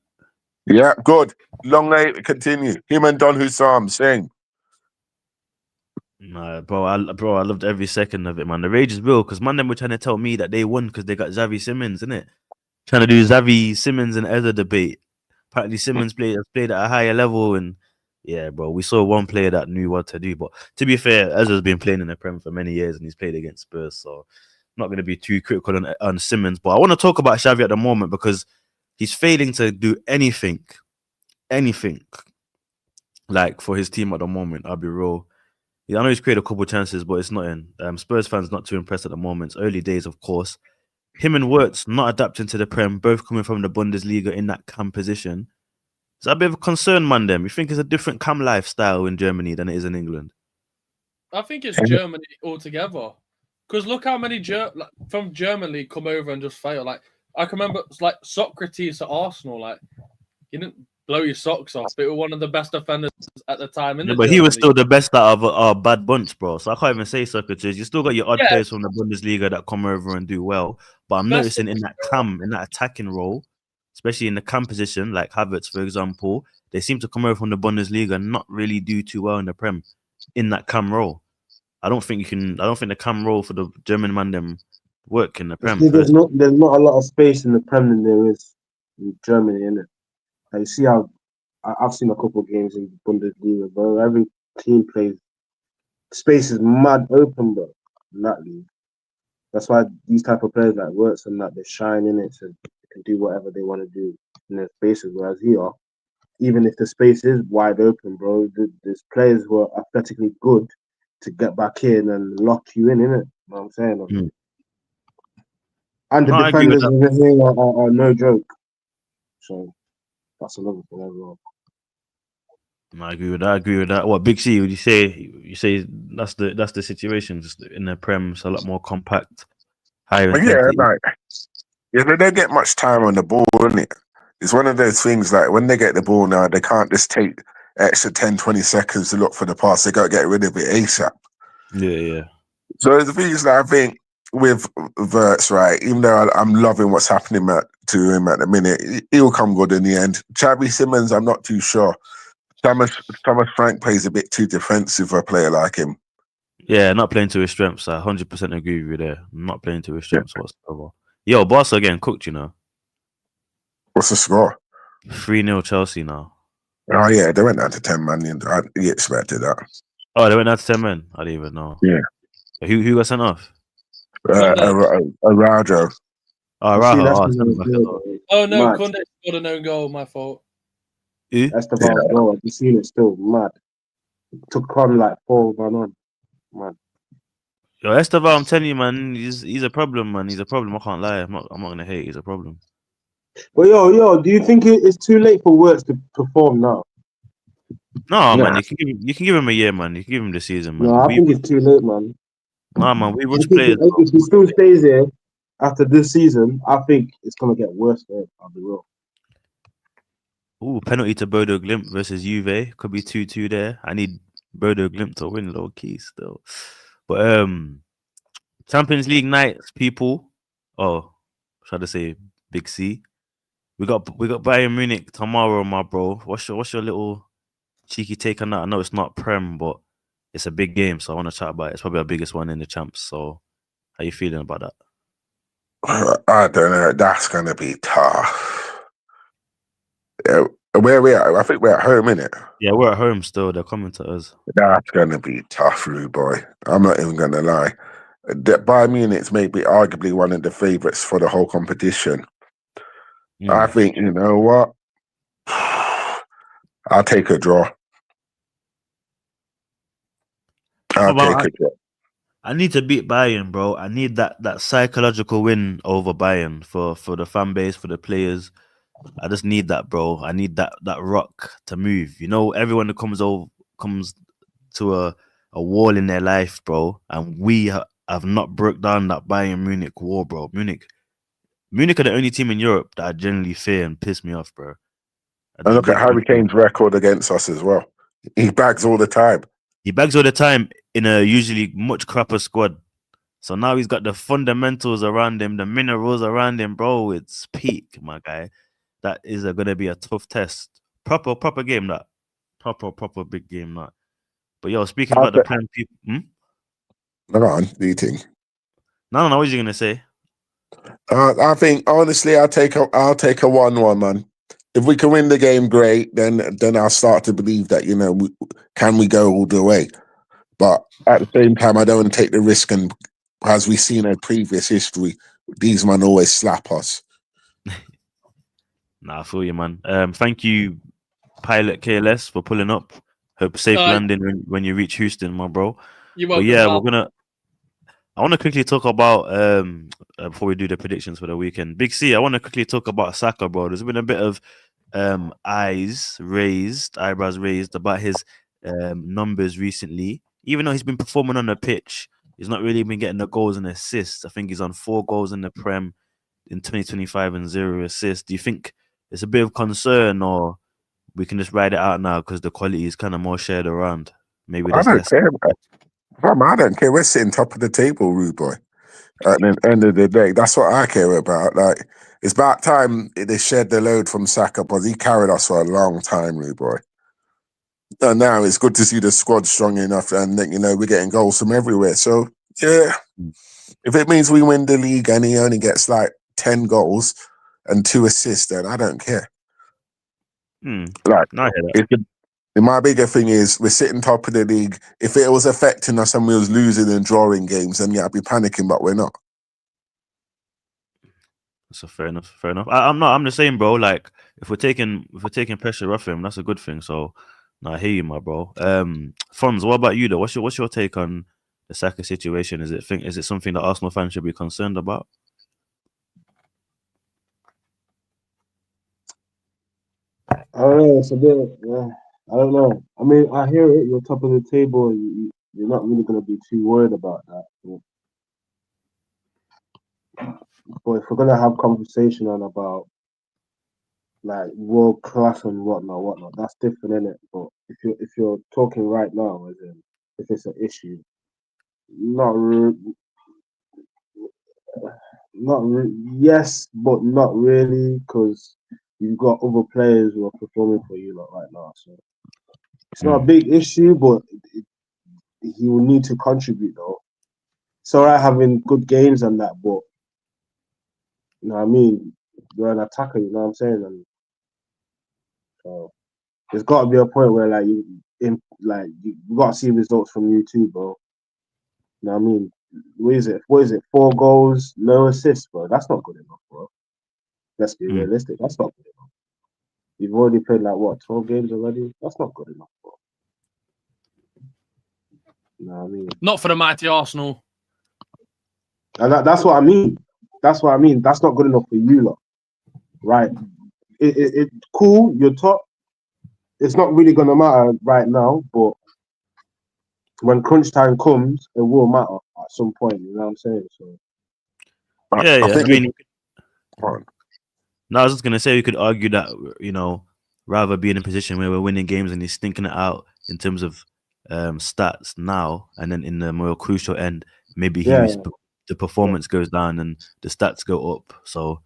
Yeah, good. Long night. Continue. Him and Don Hussam, sing. Nah, bro, I loved every second of it, man. The rage is real because man, them were trying to tell me that they won because they got Xavi Simmons, innit? Trying to do Xavi Simmons and Eza debate. Apparently, Simmons played at a higher level, and yeah, bro, we saw one player that knew what to do. But to be fair, Eza's been playing in the Prem for many years, and he's played against Spurs, so I'm not going to be too critical on Simmons. But I want to talk about Xavi at the moment because he's failing to do anything, like for his team at the moment. I'll be real. Yeah, I know he's created a couple chances, but it's not in. Spurs fans not too impressed at the moment. It's early days, of course. Him and Wirtz not adapting to the Prem, both coming from the Bundesliga in that cam position. Is that a bit of a concern, man, them? You think it's a different cam lifestyle in Germany than it is in England? I think it's Germany altogether. Because look how many from Germany come over and just fail. Like, I can remember, it's like Socrates at Arsenal. Like, he didn't blow your socks off, but he was one of the best defenders at the time. But he was still the best out of our bad bunch, bro. So I can't even say Socrates. You still got your odd players from the Bundesliga that come over and do well. But I'm noticing in that attacking role, especially in the cam position, like Havertz, for example, they seem to come over from the Bundesliga and not really do too well in the Prem in that cam role. I don't think the cam role for the German man them work in the Prem. There's not a lot of space in the Prem than there is in Germany, innit? Like, you see how I've seen a couple of games in Bundesliga, bro. Every team plays, space is mad open, bro. In that league. That's why these type of players like Wirtz and that, they shine in it, so they can do whatever they want to do in their spaces. Whereas here, even if the space is wide open, bro, there's players who are athletically good to get back in and lock you in, innit? You know what I'm saying? And the defenders over here are no joke. So that's another thing as well. I agree with that. What, Big C, would you say? You say that's the situation. Just in the Prem, it's a lot more compact, higher intensity. They don't get much time on the ball, isn't it? It's one of those things like when they get the ball now, they can't just take extra 10, 20 seconds to look for the pass. They got to get rid of it ASAP. Yeah. So the thing is that I think with Wirtz, right, even though I'm loving what's happening to him at the minute, he'll come good in the end. Xavi Simmons, I'm not too sure. Thomas Frank plays a bit too defensive for a player like him. Yeah, not playing to his strengths. I 100% agree with you there. Not playing to his strengths whatsoever. Yo, Barca again cooked, you know. What's the score? 3-0 Chelsea now. Oh, yeah, they went down to 10 man. You expected that. Oh, they went out to 10 men. I didn't even know. Yeah. Who got sent off? Arajo. Oh, You see, Raho. that's Oh, the sent him back as well. Oh no, mad. Kunde scored a no goal. My fault. Who? That's the ball goal. You seen it still mad. Took Con like 4 run on. Mad. Yo, Esteval, I'm telling you, man, he's a problem, man. He's a problem. I can't lie. I'm not gonna hate. He's a problem. But yo, do you think it's too late for Works to perform now? No, man, Nah. you can give him a year, man. You can give him the season, man. No, I think it's too late, man. Nah, man, we I rush think players. if he still stays here after this season, I think it's gonna get worse for him. I'll be real. Ooh, penalty to Bodo Glimt versus Juve. Could be 2-2 there. I need Bodo Glimt to win low key still. But Champions League nights, people. Oh, should I say Big C? We got Bayern Munich tomorrow, my bro. What's your little cheeky take on that? I know it's not Prem, but it's a big game, so I want to chat about it. It's probably our biggest one in the champs. So how you feeling about that? I don't know. That's gonna be tough. Yeah, where we at? I think we're at home, innit? Yeah, we're at home still. They're coming to us. That's gonna be tough, Rude boy. I'm not even gonna lie. Bayern Munich's maybe arguably one of the favourites for the whole competition. I think, you know what? I'll take a draw. I'll take a draw. I need to beat Bayern, bro. I need that psychological win over Bayern for the fan base, for the players. I just need that, bro. I need that rock to move. You know, everyone that comes to a wall in their life, bro, and we have not broke down that Bayern Munich wall, bro. Munich are the only team in Europe that I generally fear and piss me off, bro. And look at Harry Kane's record against us as well. He bags all the time. He bags all the time in a usually much crapper squad. So now he's got the fundamentals around him, the minerals around him, bro. It's peak, my guy. That is going to be a tough test. Proper game, that. Proper big game, that. But yo, speaking about the Prem people... Go on, do you think? No, what was you going to say? I think, honestly, I'll take a 1-1, man. If we can win the game, great. Then I'll start to believe that, you know, can we go all the way? But at the same time, I don't want to take the risk. And as we've seen in previous history, these men always slap us. Nah, I feel you, man. Thank you, Pilot KLS, for pulling up. Hope safe landing when you reach Houston, my bro. You're welcome, but yeah, pal. I want to quickly talk about before we do the predictions for the weekend. Big C, I want to quickly talk about Saka, bro. There's been a bit of eyebrows raised about his numbers recently. Even though he's been performing on the pitch, he's not really been getting the goals and assists. I think he's on 4 goals in the Prem in 2025 and 0 assists. Do you think it's a bit of concern, or we can just ride it out now because the quality is kind of more shared around? Maybe I there's don't less. care, I don't care. We're sitting top of the table, rude boy. At the end of the day, that's what I care about. Like, it's about time they shed the load from Saka, because he carried us for a long time, rude boy. And now it's good to see the squad strong enough, and you know, we're getting goals from everywhere. So yeah, if it means we win the league and he only gets like 10 goals and 2 assists, then I don't care. Like, I hear that. My bigger thing is we're sitting top of the league. If it was affecting us and we was losing and drawing games, then yeah, I'd be panicking, but we're not. So fair enough. I'm the same, bro. Like, if we're taking pressure off him, that's a good thing. So I hear you, my bro. Fonz, what about you though? What's your take on the Saka situation? Is it something that Arsenal fans should be concerned about? I don't know. It's a bit. Yeah, I don't know. I mean, I hear it. You're top of the table. You're not really going to be too worried about that. But if we're going to have conversation on about like world class and whatnot, that's different, isn't it? But if you're talking right now, as in if it's an issue, yes, but not really, because you've got other players who are performing for you right now. So it's not a big issue, but he will need to contribute though. It's alright having good games and that, but you know what I mean? You're an attacker, you know what I'm saying? And so there's got to be a point where like you got to see results from you too, bro. You know what I mean? What is it? 4 goals, no assists, bro. That's not good enough, bro. Let's be realistic. That's not good enough. You've already played 12 games already. That's not good enough, bro. You know what I mean? Not for the mighty Arsenal. And that's what I mean. That's what I mean. That's not good enough for you, lot. Right? It cool. You're top. It's not really gonna matter right now, but when crunch time comes, it will matter at some point. You know what I'm saying? So Yeah. I mean, Fine. no, I was just gonna say we could argue that rather be in a position where we're winning games and he's stinking it out in terms of stats now, and then in the more crucial end, maybe the performance goes down and the stats go up. So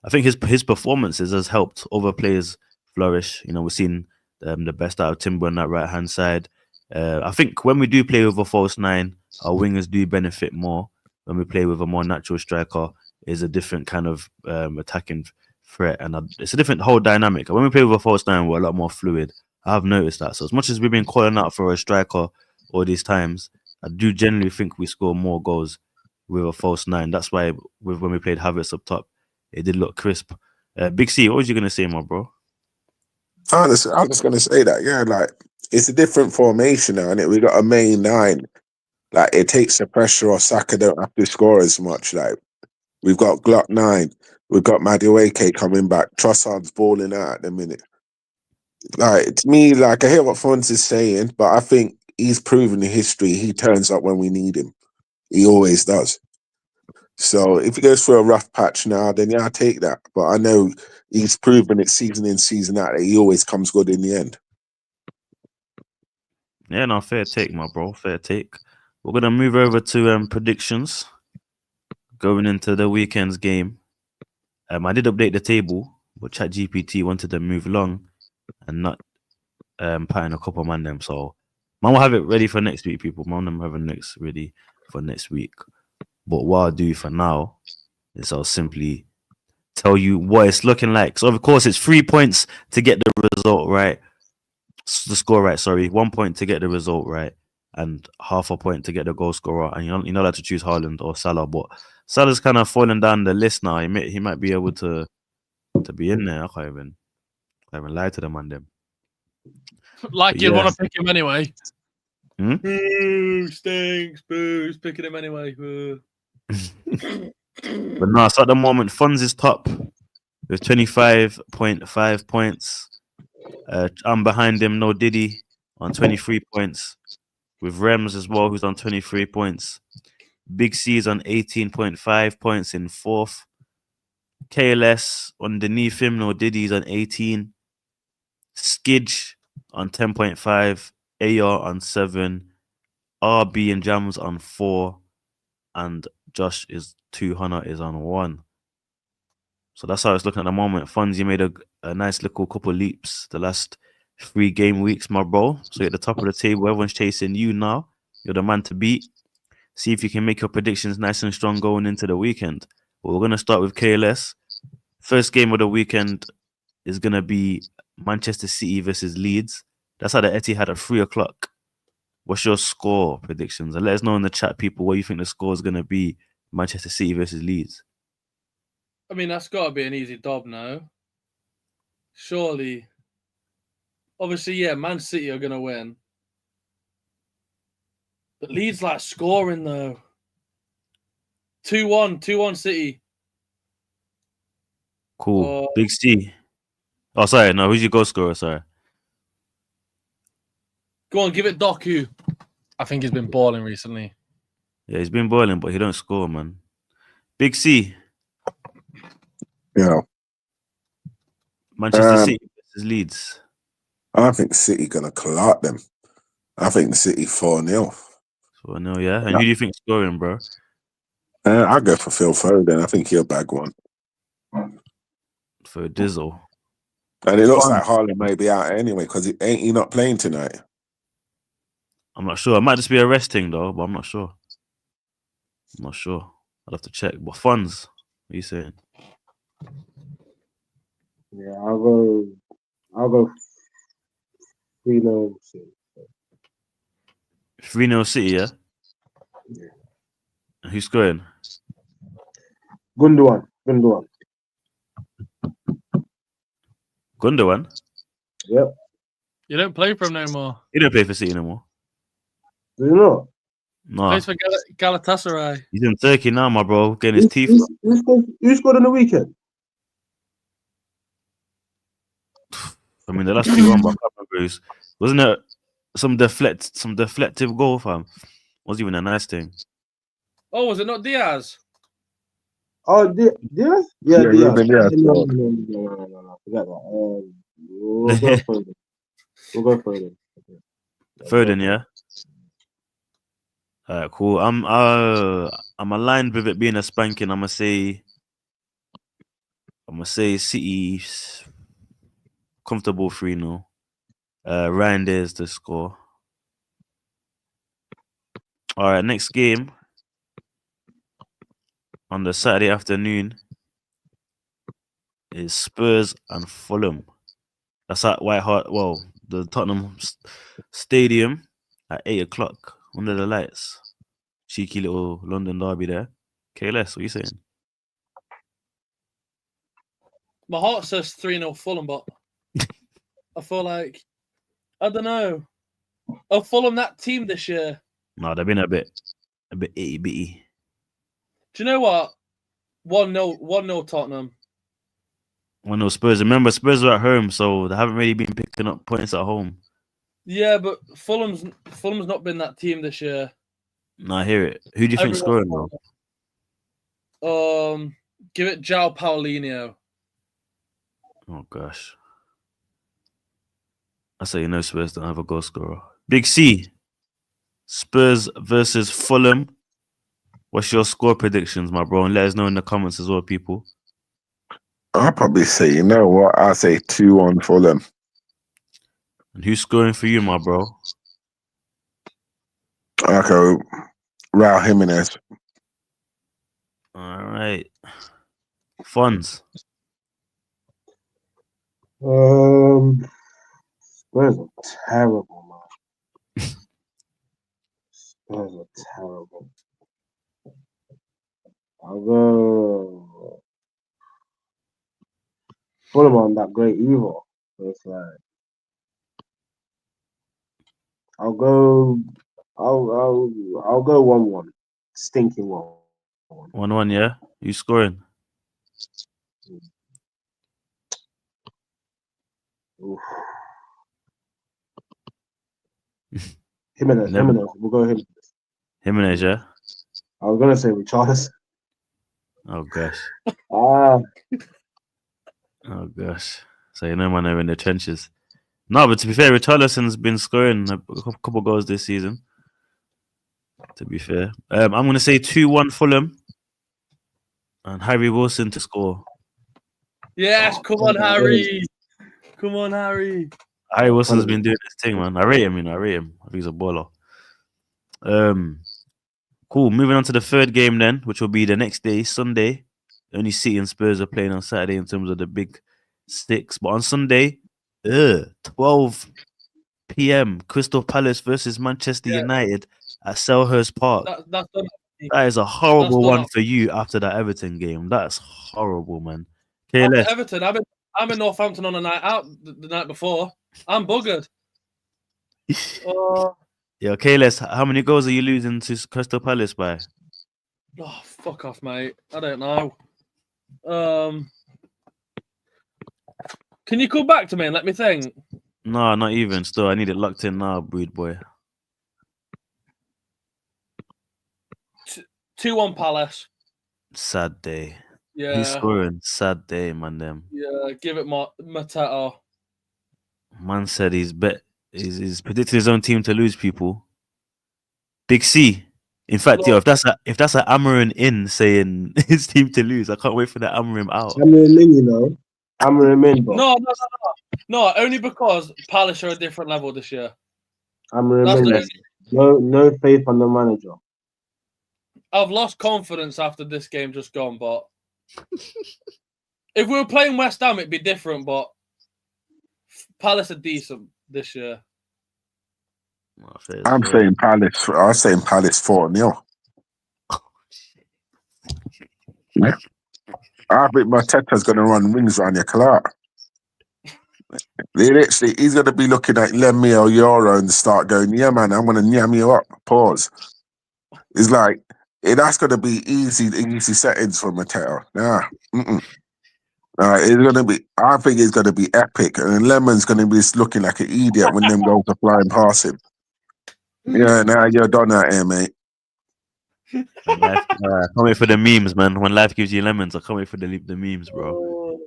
I think his performances has helped other players flourish. We've seen the best out of Timber on that right hand side. I think when we do play with a false 9, our wingers do benefit more. When we play with a more natural striker, is a different kind of attacking threat, and it's a different whole dynamic. When we play with a false 9, we're a lot more fluid. I have noticed that. So as much as we've been calling out for a striker all these times, I do generally think we score more goals with a false 9. That's why when we played Havertz up top, it did look crisp. Big C, what was you gonna say, my bro? I was just gonna say that, it's a different formation now, and we got a main 9. It takes the pressure off. Saka don't have to score as much. We've got Glock 9, we've got Madueke coming back. Trossard's balling out at the minute. To me, I hear what Fonz is saying, but I think he's proven in history he turns up when we need him. He always does. So if he goes through a rough patch now, then I take that. But I know he's proven it season in, season out that he always comes good in the end. Yeah, no, fair take, my bro. Fair take. We're gonna move over to predictions going into the weekend's game. I did update the table, but ChatGPT wanted to move long and not patting a couple man them. So man will have it ready for next week, people. Man will have it ready for next week. But what I'll do for now is I'll simply tell you what it's looking like. So of course it's 3 points to get the result right. The score right, sorry. 1 point to get the result right, and half a point to get the goal scorer. And you're not allowed to choose Haaland or Salah, but Salah's kind of falling down the list now. He might be able to be in there. I can't even lie to them on them. You'd want to pick him anyway. Boo, stinks. Boo's picking him anyway. But no, so at the moment, Funds is top with 25.5 points. I'm behind him, no Diddy, on 23 points. With Rems as well, who's on 23 points. Big C is on 18.5 points in 4th. KLS underneath him, no Diddy's on 18. Skidge on 10.5. AR on 7. RB and Jams on 4. And Josh is 200 is on 1. So that's how it's looking at the moment. Funds, you made a nice little couple leaps the last 3 game weeks, my bro. So you're at the top of the table. Everyone's chasing you now. You're the man to beat. See if you can make your predictions nice and strong going into the weekend. Well, we're going to start with KLS. First game of the weekend is going to be Manchester City versus Leeds. That's how the Etihad at 3 o'clock. What's your score predictions? And let us know in the chat, people, what you think the score is going to be. Manchester City versus Leeds. I mean, that's got to be an easy dub now. Surely. Obviously, yeah, Man City are going to win. But Leeds scoring, though. 2-1 City. Cool. Big C. Oh, sorry. No, who's your goal scorer? Sorry. Go on, give it Doku. I think he's been balling recently. Yeah, he's been balling, but he don't score, man. Big C. Yeah. Manchester City versus Leeds. I think City going to collect them. I think City 4-0. 4-0, yeah. And who do you think scoring, bro? I'll go for Phil Foden. I think he'll bag one. For Dizzle. And it looks like Haaland may be out anyway, because he not playing tonight? I'm not sure. It might just be a rest thing, though, but I'm not sure. I'll have to check. But Funds, what are you saying? Yeah, I'll go 3-0 City. 3-0 City, yeah? Yeah. And who's scoring? Gundogan. Gundogan? Yep. You don't play for him no more. He don't play for City no more. Do you know? Nah. Plays for Galatasaray. He's in Turkey now, my bro. Getting his teeth. Who scored on the weekend? I mean, the last 2-1, but I can't remember who's. Wasn't it some deflective goal, fam? Wasn't even a nice thing. Oh, was it not Diaz? Oh, Diaz? Yeah, Yeah, Diaz. Ruben Diaz. No. Forget that. We'll go further. Foden, yeah. Alright, cool. I'm aligned with it being a spanking. I'm gonna say City comfortable 3-0. Ryan there's the score. All right, next game on the Saturday afternoon is Spurs and Fulham. That's at White Hart. Well, the Tottenham Stadium at 8:00 under the lights. Cheeky little London derby there. KLS, what are you saying? My heart says 3-0 Fulham, but I feel like I don't know. Oh, Fulham that team this year. No, they've been a bit itty bitty. Do you know what? 1-0 Tottenham. 1-0 Spurs. Remember, Spurs are at home, so they haven't really been picking up points at home. Yeah, but Fulham's not been that team this year. No, I hear it. Who do you think scoring though? Give it João Paulinho. Oh gosh. I say you know Spurs don't have a goal scorer. Big C. Spurs versus Fulham. What's your score predictions, my bro? And let us know in the comments as well, people. I'll probably say, you know what? I'll say 2-1 Fulham. And who's scoring for you, my bro? I'll go Raul Jimenez. All right. Funds. Spurs are terrible, man. Spurs are terrible. I'll go. Fulham on that great evil. So it's like I'll go 1-1. Stinking 1-1. 1-1, yeah? Who's scoring? Oof. Jimenez. We'll go Jimenez. Jimenez, yeah? I was gonna say Richarlison. Oh gosh. Ah, Oh gosh. So you know man are in the trenches. No, but to be fair, Richarlison's been scoring a couple goals this season. To be fair. I'm gonna say 2-1 Fulham. And Harry Wilson to score. Yes, come on, Harry. Come on, Harry. Harry Wilson's been doing this thing, man. I rate him. I think he's a baller. Cool. Moving on to the third game then, which will be the next day, Sunday. Only City and Spurs are playing on Saturday in terms of the big sticks. But on Sunday, 12 p.m. Crystal Palace versus Manchester United at Selhurst Park. That is a horrible one for you after that Everton game. That's horrible, man. KLS. Everton, I'm in Northampton on a night out the night before. I'm buggered. Yeah, KLS, how many goals are you losing to Crystal Palace by? Oh, fuck off, mate. I don't know. Can you come back to me and let me think? No, not even. Still, I need it locked in now, Breed Boy. 2-1 Palace. Sad day. Yeah. Who's scoring? Sad day, man. Them. Yeah, give it Mateta. Man said he's predicting his own team to lose, people. Big C. In fact, yo, if that's a Amarin in saying his team to lose, I can't wait for that Amarin out. Amarin in, you know. Amarin in, bro. No, only because Palace are a different level this year. Amarin in. No faith on the manager. I've lost confidence after this game just gone, but if we were playing West Ham, it'd be different, but Palace are decent this year. I'm saying Palace. I'm saying Palace 4-0. Yeah. I think Mateta's going to run rings around your clock. He's going to be looking at Lemmy or Euro and start going, yeah, man, I'm going to yam you up. Pause. It's like, that's going to be easy settings for Mateta. Nah. It's going to be, I think it's going to be epic. And Lemon's going to be looking like an idiot when them goals are flying past him. Yeah, now you're done out here, mate. I can't wait for the memes, man. When life gives you lemons, I can't wait for the memes, bro.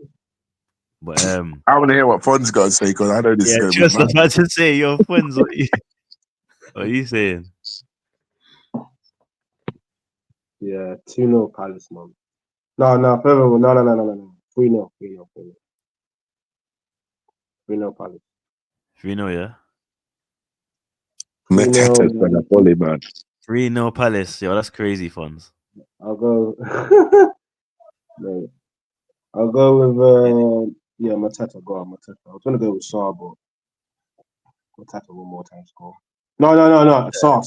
But I want to hear what Fun's got to say because I know this is going to be just mad. about to say, yo, Fun's, what are you saying? Yeah, 2-0 Palace, man. No, further, no. 3-0. 3-0 Palace. 3-0, yeah? Mateta's going to bully, man. 3-0 Palace. Yo, that's crazy, Funds. I'll go. Mate, I'll go with Mateta. Go on, Mateta. I was gonna go with Saar, but Mateta one more time score. No. Saar.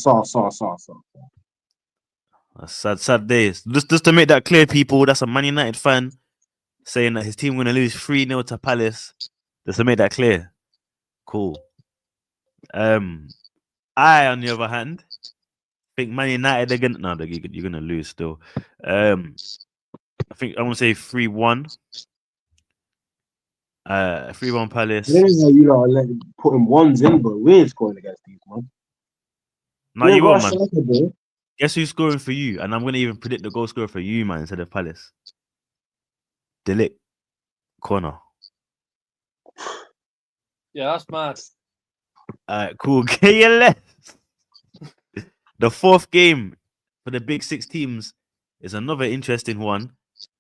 Sad days. Just to make that clear, people, that's a Man United fan saying that his team going to lose 3-0 to Palace. Just to make that clear. Cool. I, on the other hand, think Man United you're gonna lose still. I think I'm gonna say 3-1. 3-1 Palace. It is like, you know, putting ones in, but we ain't scoring against these, man. No, you won't, man. Guess who's scoring for you? And I'm gonna even predict the goal scorer for you, man, instead of Palace. Delic corner. Yeah, that's mad. Alright, cool. KLS. The fourth game for the big six teams is another interesting one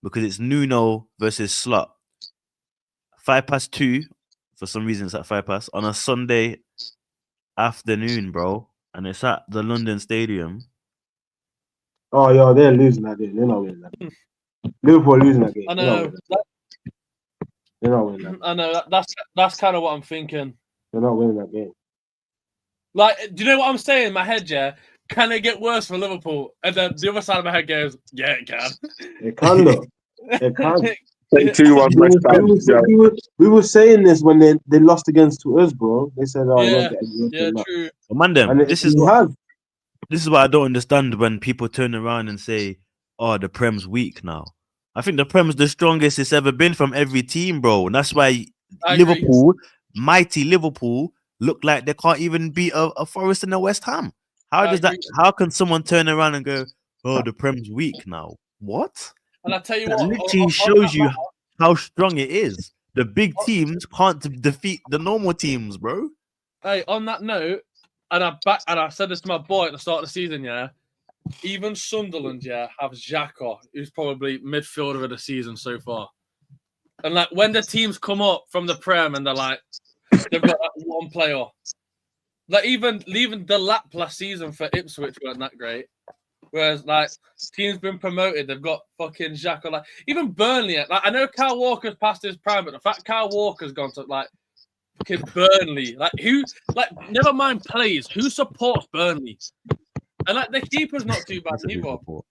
because it's Nuno versus Slot. 2:05. For some reason, it's at 2:05 on a Sunday afternoon, bro. And it's at the London Stadium. Oh, yo, they're losing that game. They're not winning that game. Liverpool losing that game. I know. They're not winning that game. I know. That's kind of what I'm thinking. They're not winning that game. Like, do you know what I'm saying in my head, yeah? Can it get worse for Liverpool? And then the other side of my head goes, yeah, it can. It can, though. It can. 2-1 we were saying this when they lost against us, bro. They said, "Oh, yeah, true." But man, this is what I don't understand when people turn around and say, "Oh, the Prem's weak now." I think the Prem's the strongest it's ever been from every team, bro, and that's why Liverpool, mighty Liverpool, look like they can't even beat a Forest and a West Ham. How does that? How can someone turn around and go, "Oh, the Prem's weak now"? What? And I tell you that what, literally shows you how strong it is. The big teams can't defeat the normal teams, bro. Hey, on that note, and I said this to my boy at the start of the season, yeah. Even Sunderland, yeah, have Xhaka, who's probably midfielder of the season so far. And like when the teams come up from the Prem and they're like, they've got like one player. Like even leaving the lap last season for Ipswich weren't that great. Whereas, like, teams been promoted, they've got fucking Xhaka. Like, even Burnley, like, I know Kyle Walker's past his prime, but the fact Kyle Walker's gone to, like, fucking Burnley. Like, never mind plays, who supports Burnley? And, like, the keeper's not too bad either. No,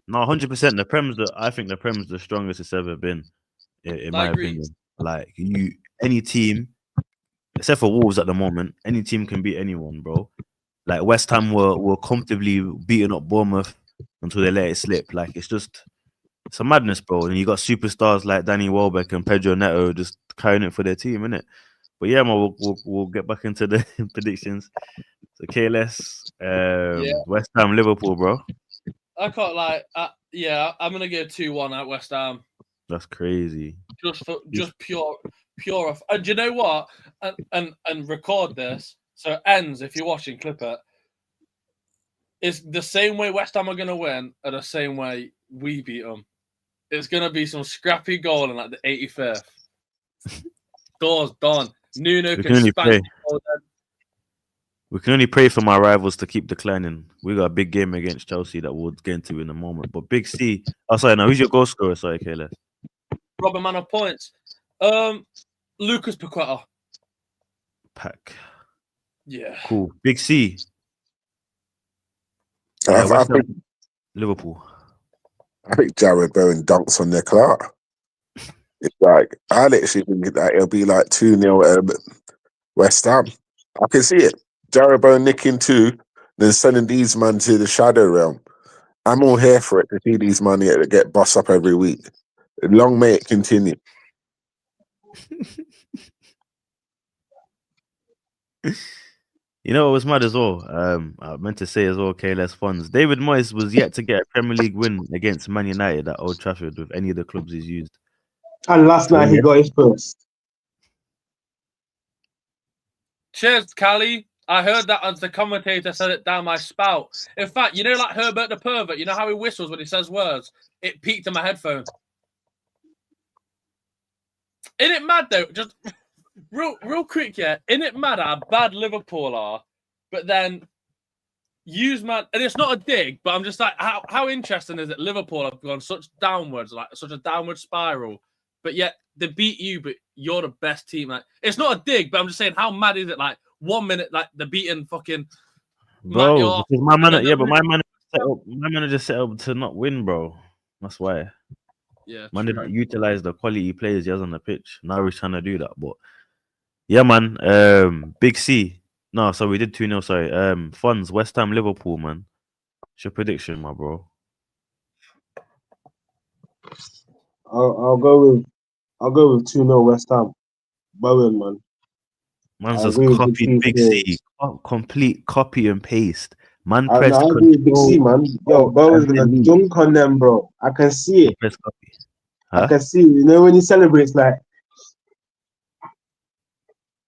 100%. I think the Prem's the strongest it's ever been, in my opinion. Like, any team, except for Wolves at the moment, any team can beat anyone, bro. Like West Ham were comfortably beating up Bournemouth until they let it slip. Like it's a madness, bro. And you got superstars like Danny Welbeck and Pedro Neto just carrying it for their team, innit? But yeah, man, we'll get back into the predictions. So KLS, West Ham, Liverpool, bro. I can't I'm gonna go 2-1 at West Ham. That's crazy. Just pure. And do you know what? And record this. So it ends, if you're watching, clip it. It's the same way West Ham are going to win or the same way we beat them. It's going to be some scrappy goal in like the 85th. Doors done. Nuno can spank. We can only pray for my rivals to keep declining. We got a big game against Chelsea that we'll get into in a moment. But Big C. Oh, sorry, now who's your goal scorer? Sorry, KLS. Robert Man of points. Lucas Paqueta. Pack. Yeah. Cool. Big C. I West think Ham, Liverpool. I think Jared Bowen dunks on their clout. It's like I literally think that it'll be like 2-0 West Ham. I can see it. Jared Bowen nicking 2, then sending these man to the shadow realm. I'm all here for it to see these man get bossed up every week. Long may it continue. You know what was mad as well? I meant to say as well, less funds. David Moyes was yet to get a Premier League win against Man United at Old Trafford with any of the clubs he's used. And last night he got his first. Cheers, Callie. I heard that as the commentator said it down my spout. In fact, you know, like Herbert the pervert, you know how he whistles when he says words? It peaked in my headphone. Isn't it mad though? Just real quick, yeah. Isn't it mad how bad Liverpool are? But then use man, and it's not a dig, but I'm just like, how interesting is it? Liverpool have gone such downwards, like such a downward spiral, but yet they beat you, but you're the best team. Like, it's not a dig, but I'm just saying, how mad is it? Like 1 minute, like they're beating fucking bro. Because my man, but my manager set up to not win, bro. That's why. Yeah, man did not utilize the quality players he has on the pitch. Now he's trying to do that, but yeah, man. Big C. No, so we did 2-0. Sorry. Funds. West Ham, Liverpool, man. What's your prediction, my bro? I'll go with 2-0 West Ham. Bowen, man. Man's just copied Big C. Complete copy and paste. Man, I press agree with Big C, man. Yo, Bowen's gonna dunk on them, bro. I can see it. Press copy. Huh? I can see it. You know when he celebrates, like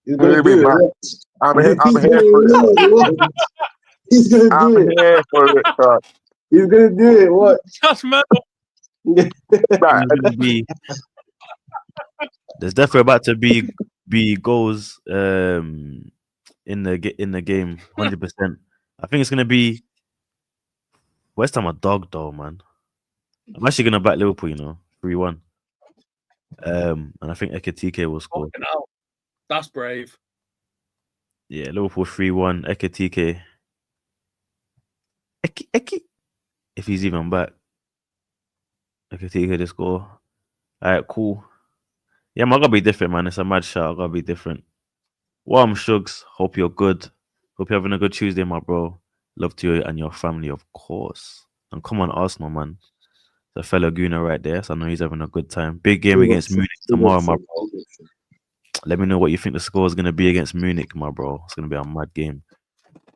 he's gonna do it. I'm here for it. He's gonna do it. I'm here for it, bro. He's gonna do it. What? Just metal. There's definitely about to be goals in the game, 100%. I think it's gonna be West Ham a dog though, man. I'm actually gonna back Liverpool, 3-1. And I think Ekitike will score. That's brave. Yeah, Liverpool 3-1. Ekitike. Eki. If he's even back. Ekitike to score. Alright, cool. Yeah, man, I gotta be different, man. It's a mad shot. I gotta be different. Warm Shugs. Hope you're good. Hope you're having a good Tuesday, my bro. Love to you and your family, of course. And come on, Arsenal, man. The fellow Gooner right there. So I know he's having a good time. Big game against Munich tomorrow, my bro. Let me know what you think the score is going to be against Munich, my bro. It's going to be a mad game.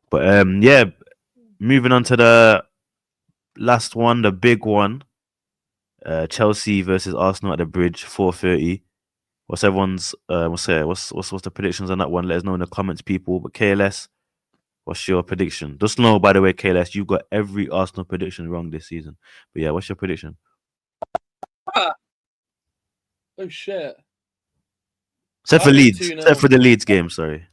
But yeah, moving on to the last one, the big one. Chelsea versus Arsenal at the Bridge, 4:30. What's everyone's what's the predictions on that one? Let us know in the comments, people. But KLS, what's your prediction? Just know, by the way, KLS, you've got every Arsenal prediction wrong this season. But yeah, what's your prediction? Oh shit. Except for Leeds. Except for the Leeds game, sorry.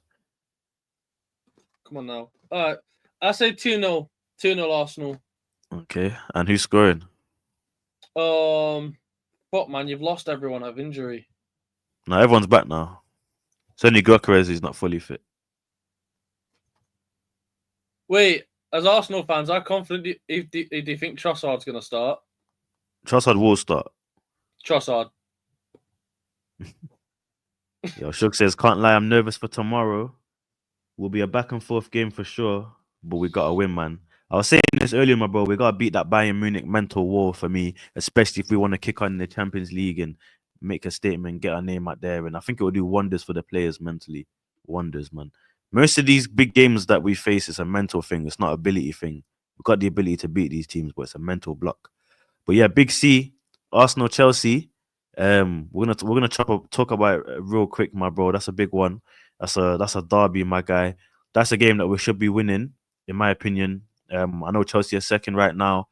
Come on now. All right. I say 2-0. 2-0 Arsenal. Okay. And who's scoring? Fuck, man, you've lost everyone of injury. No, everyone's back now. It's only Gyökeres who's not fully fit. Wait, as Arsenal fans, how confident do you think Trossard's going to start? Trossard will start. Trossard. Yo, Shug says, can't lie, I'm nervous for tomorrow. Will be a back and forth game for sure, but we got to win, man. I was saying this earlier, my bro. We got to beat that Bayern Munich mental wall for me, especially if we want to kick on in the Champions League and make a statement, get our name out there. And I think it will do wonders for the players mentally. Wonders, man. Most of these big games that we face is a mental thing. It's not an ability thing. We've got the ability to beat these teams, but it's a mental block. But yeah, Big C, Arsenal, Chelsea. We're gonna talk about it real quick, my bro. That's a big one. That's a derby, my guy. That's a game that we should be winning, in my opinion. I know Chelsea are second right now.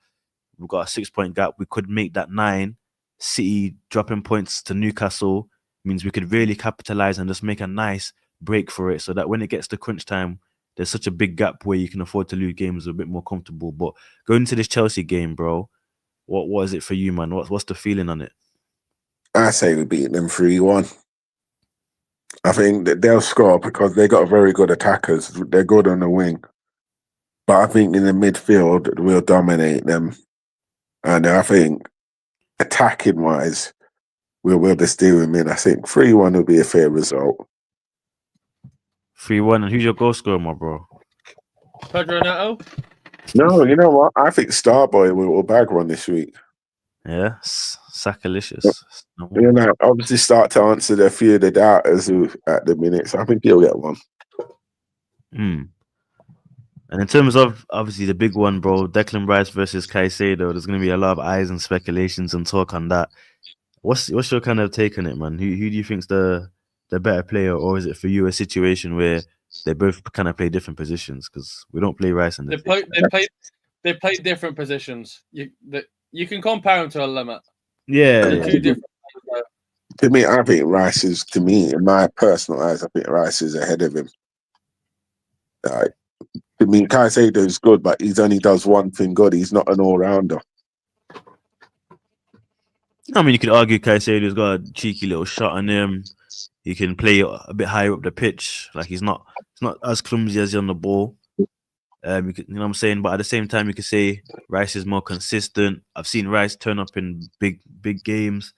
We've got a 6-point gap. We could make that 9. City dropping points to Newcastle means we could really capitalize and just make a nice break for it, so that when it gets to crunch time, there's such a big gap where you can afford to lose games a bit more comfortable. But going into this Chelsea game, bro, what is it for you, man? What's the feeling on it? I say we beat them 3-1. I think that they'll score because they got very good attackers. They're good on the wing. But I think in the midfield, we'll dominate them. And I think attacking-wise, we'll be steering in. I think 3-1 will be a fair result. 3-1. And who's your goal scorer, my bro? Pedro Neto. No, you know what? I think Starboy will bag one this week. Yeah, Sakalicious. You know, obviously start to answer a few of the doubters who at the minute. So I think he'll get one. And in terms of obviously the big one, bro, Declan Rice versus Caicedo, there's going to be a lot of eyes and speculations and talk on that. What's your kind of take on it, man? Who do you think's the better player, or is it for you a situation where they both kind of play different positions? Because we don't play Rice in the They play different positions. You can compare them to a limit. Yeah. Two different. To me, I think Rice is, in my personal eyes, I think Rice is ahead of him. Like, I mean, Caicedo is good, but he only does one thing good. He's not an all-rounder. I mean, you could argue Caicedo's got a cheeky little shot on him. He can play a bit higher up the pitch. Like he's not as clumsy as he's on the ball. You know what I'm saying? But at the same time, you could say Rice is more consistent. I've seen Rice turn up in big games.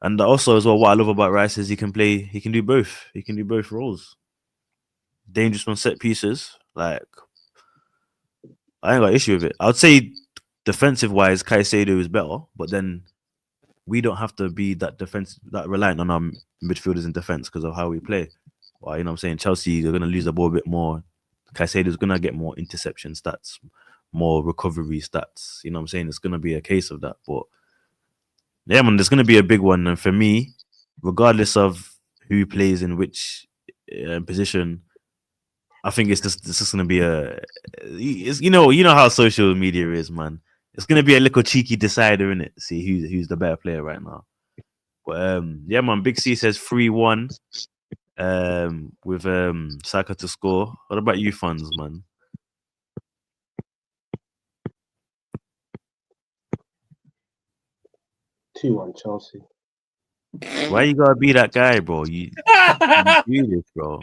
And also as well, what I love about Rice is he can do both. He can do both roles. Dangerous on set pieces. Like, I ain't got an issue with it. I would say defensive-wise, Caicedo is better, but then we don't have to be that reliant on our midfielders in defense because of how we play. Well, you know what I'm saying? Chelsea, they're going to lose the ball a bit more. Caicedo's going to get more interception stats, more recovery stats. You know what I'm saying? It's going to be a case of that. But yeah, man, there's going to be a big one. And for me, regardless of who plays in which position, I think it's just going to be you know how social media is, man. It's going to be a little cheeky decider, innit? See who's the better player right now. But yeah, man, Big C says 3-1 with Saka to score. What about you, Funds, man? Two-1 Chelsea. Why you gotta be that guy, bro? You do this, bro.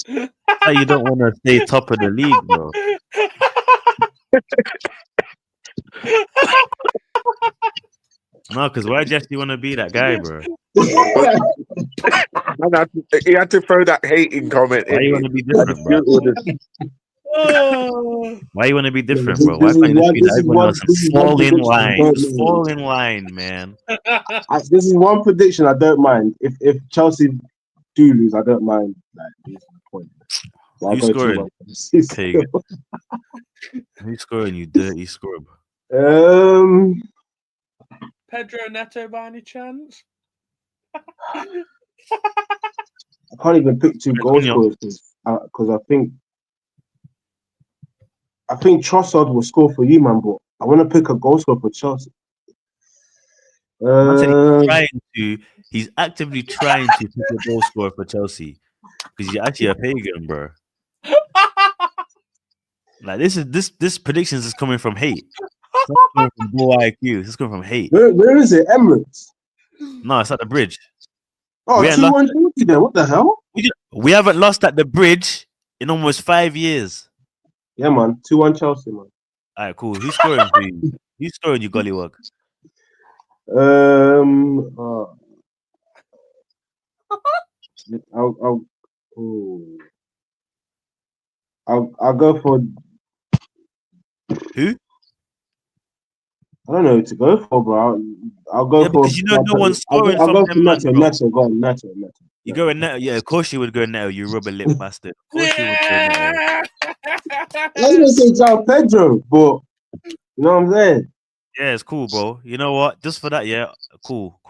Why you don't want to stay top of the league, bro? No, because why do you actually want to be that guy, bro? He had to throw that hating comment in. Why you want to be different, bro? Why you want to be different, bro? Why can't you just be that everyone else and fall in line? Just fall in line, man. This is one prediction I don't mind. If Chelsea do lose, I don't mind losing the point. So Who's scoring? Who's scoring, you dirty scrub? Pedro Neto by any chance? I can't even pick two goal scorers because I think Trossard will score for you, man. But I want to pick a goal scorer for Chelsea. He's actively trying to pick a goal scorer for Chelsea because he's actually a pagan, bro. Like this predictions is coming from hate. It's not coming from low IQ. It's coming from hate. Where is it? Emirates? No, it's at the Bridge. Oh, 2-1 Chelsea then. What the hell? We haven't lost at the Bridge in almost 5 years. Yeah, man. 2-1 Chelsea, man. All right, cool. Who's scoring for you? Who's scoring you, gollywog? I'll go for who? I don't know who to go for, bro. I'll go for because no one's scoring I'll go from for Neto. Go on, Neto. You go with Neto? Yeah, of course you would go Neto, you rubber lip bastard. Of course you would go Neto. I was gonna say João Pedro, but you know what I'm saying? Yeah, it's cool, bro. You know what? Just for that, yeah, cool.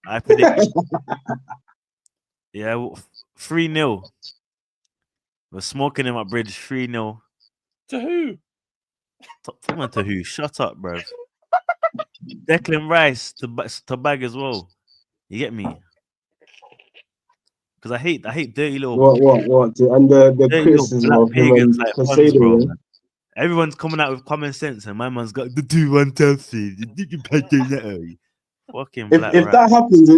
I predict. Yeah, 3-0. We're smoking him at Bridge 3-0. To who? To who? Shut up, bro. Declan Rice to bag as well. You get me? Because I hate dirty little what? And the criticism of pagans like Funds, bro. Yeah? Everyone's coming out with common sense, and my man's got the 2-1 Chelsea. If that happens,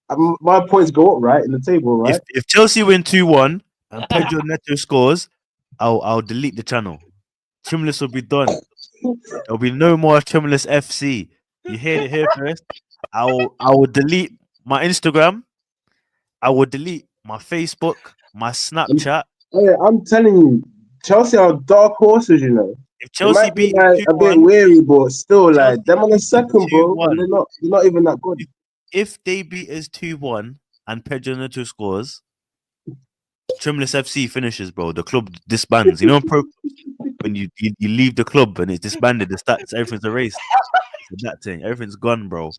My points go up, right, in the table, right? If Chelsea win 2-1 and Pedro Neto scores, I'll delete the channel. Trimless will be done. There'll be no more Trimless FC. You heard it here first. I will delete my Instagram. I will delete my Facebook, my Snapchat. Hey, I'm telling you, Chelsea are dark horses, you know. If They Chelsea might be beat like a bit 2-1, weary, but still, like Chelsea them on the beat second, bro, and 2-1. they're not even that good. If they beat us 2-1 and Pedro Neto scores, Trimless FC finishes, bro. The club disbands. You know, when you leave the club and it's disbanded, the stats, everything's erased. So that thing, everything's gone, bro.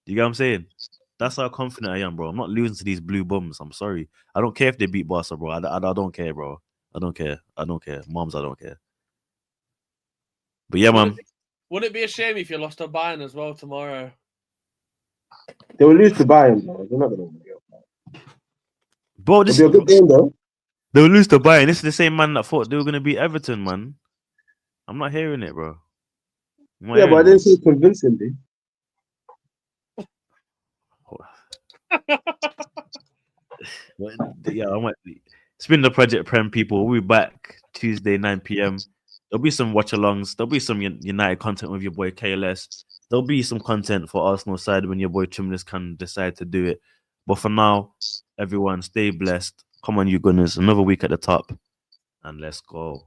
You get what I'm saying? That's how confident I am, bro. I'm not losing to these blue bums. I'm sorry. I don't care if they beat Barca, bro. I don't care, bro. I don't care. Moms, I don't care. But yeah, man. Wouldn't it be a shame if you lost to Bayern as well tomorrow? They will lose to Bayern, bro. They're not gonna win it. Bro, this It'll be a good game, though. they'll lose to Bayern. This is the same man that thought they were gonna beat Everton, man. I'm not hearing it, bro. Yeah, but I didn't say convincingly. Spin the Project Prem people. We'll be back Tuesday 9 p.m. There'll be some watch-alongs. There'll be some United content with your boy KLS. There'll be some content for Arsenal side when your boy Trimless can decide to do it. But for now, everyone, stay blessed. Come on, you Gunners. Another week at the top. And let's go.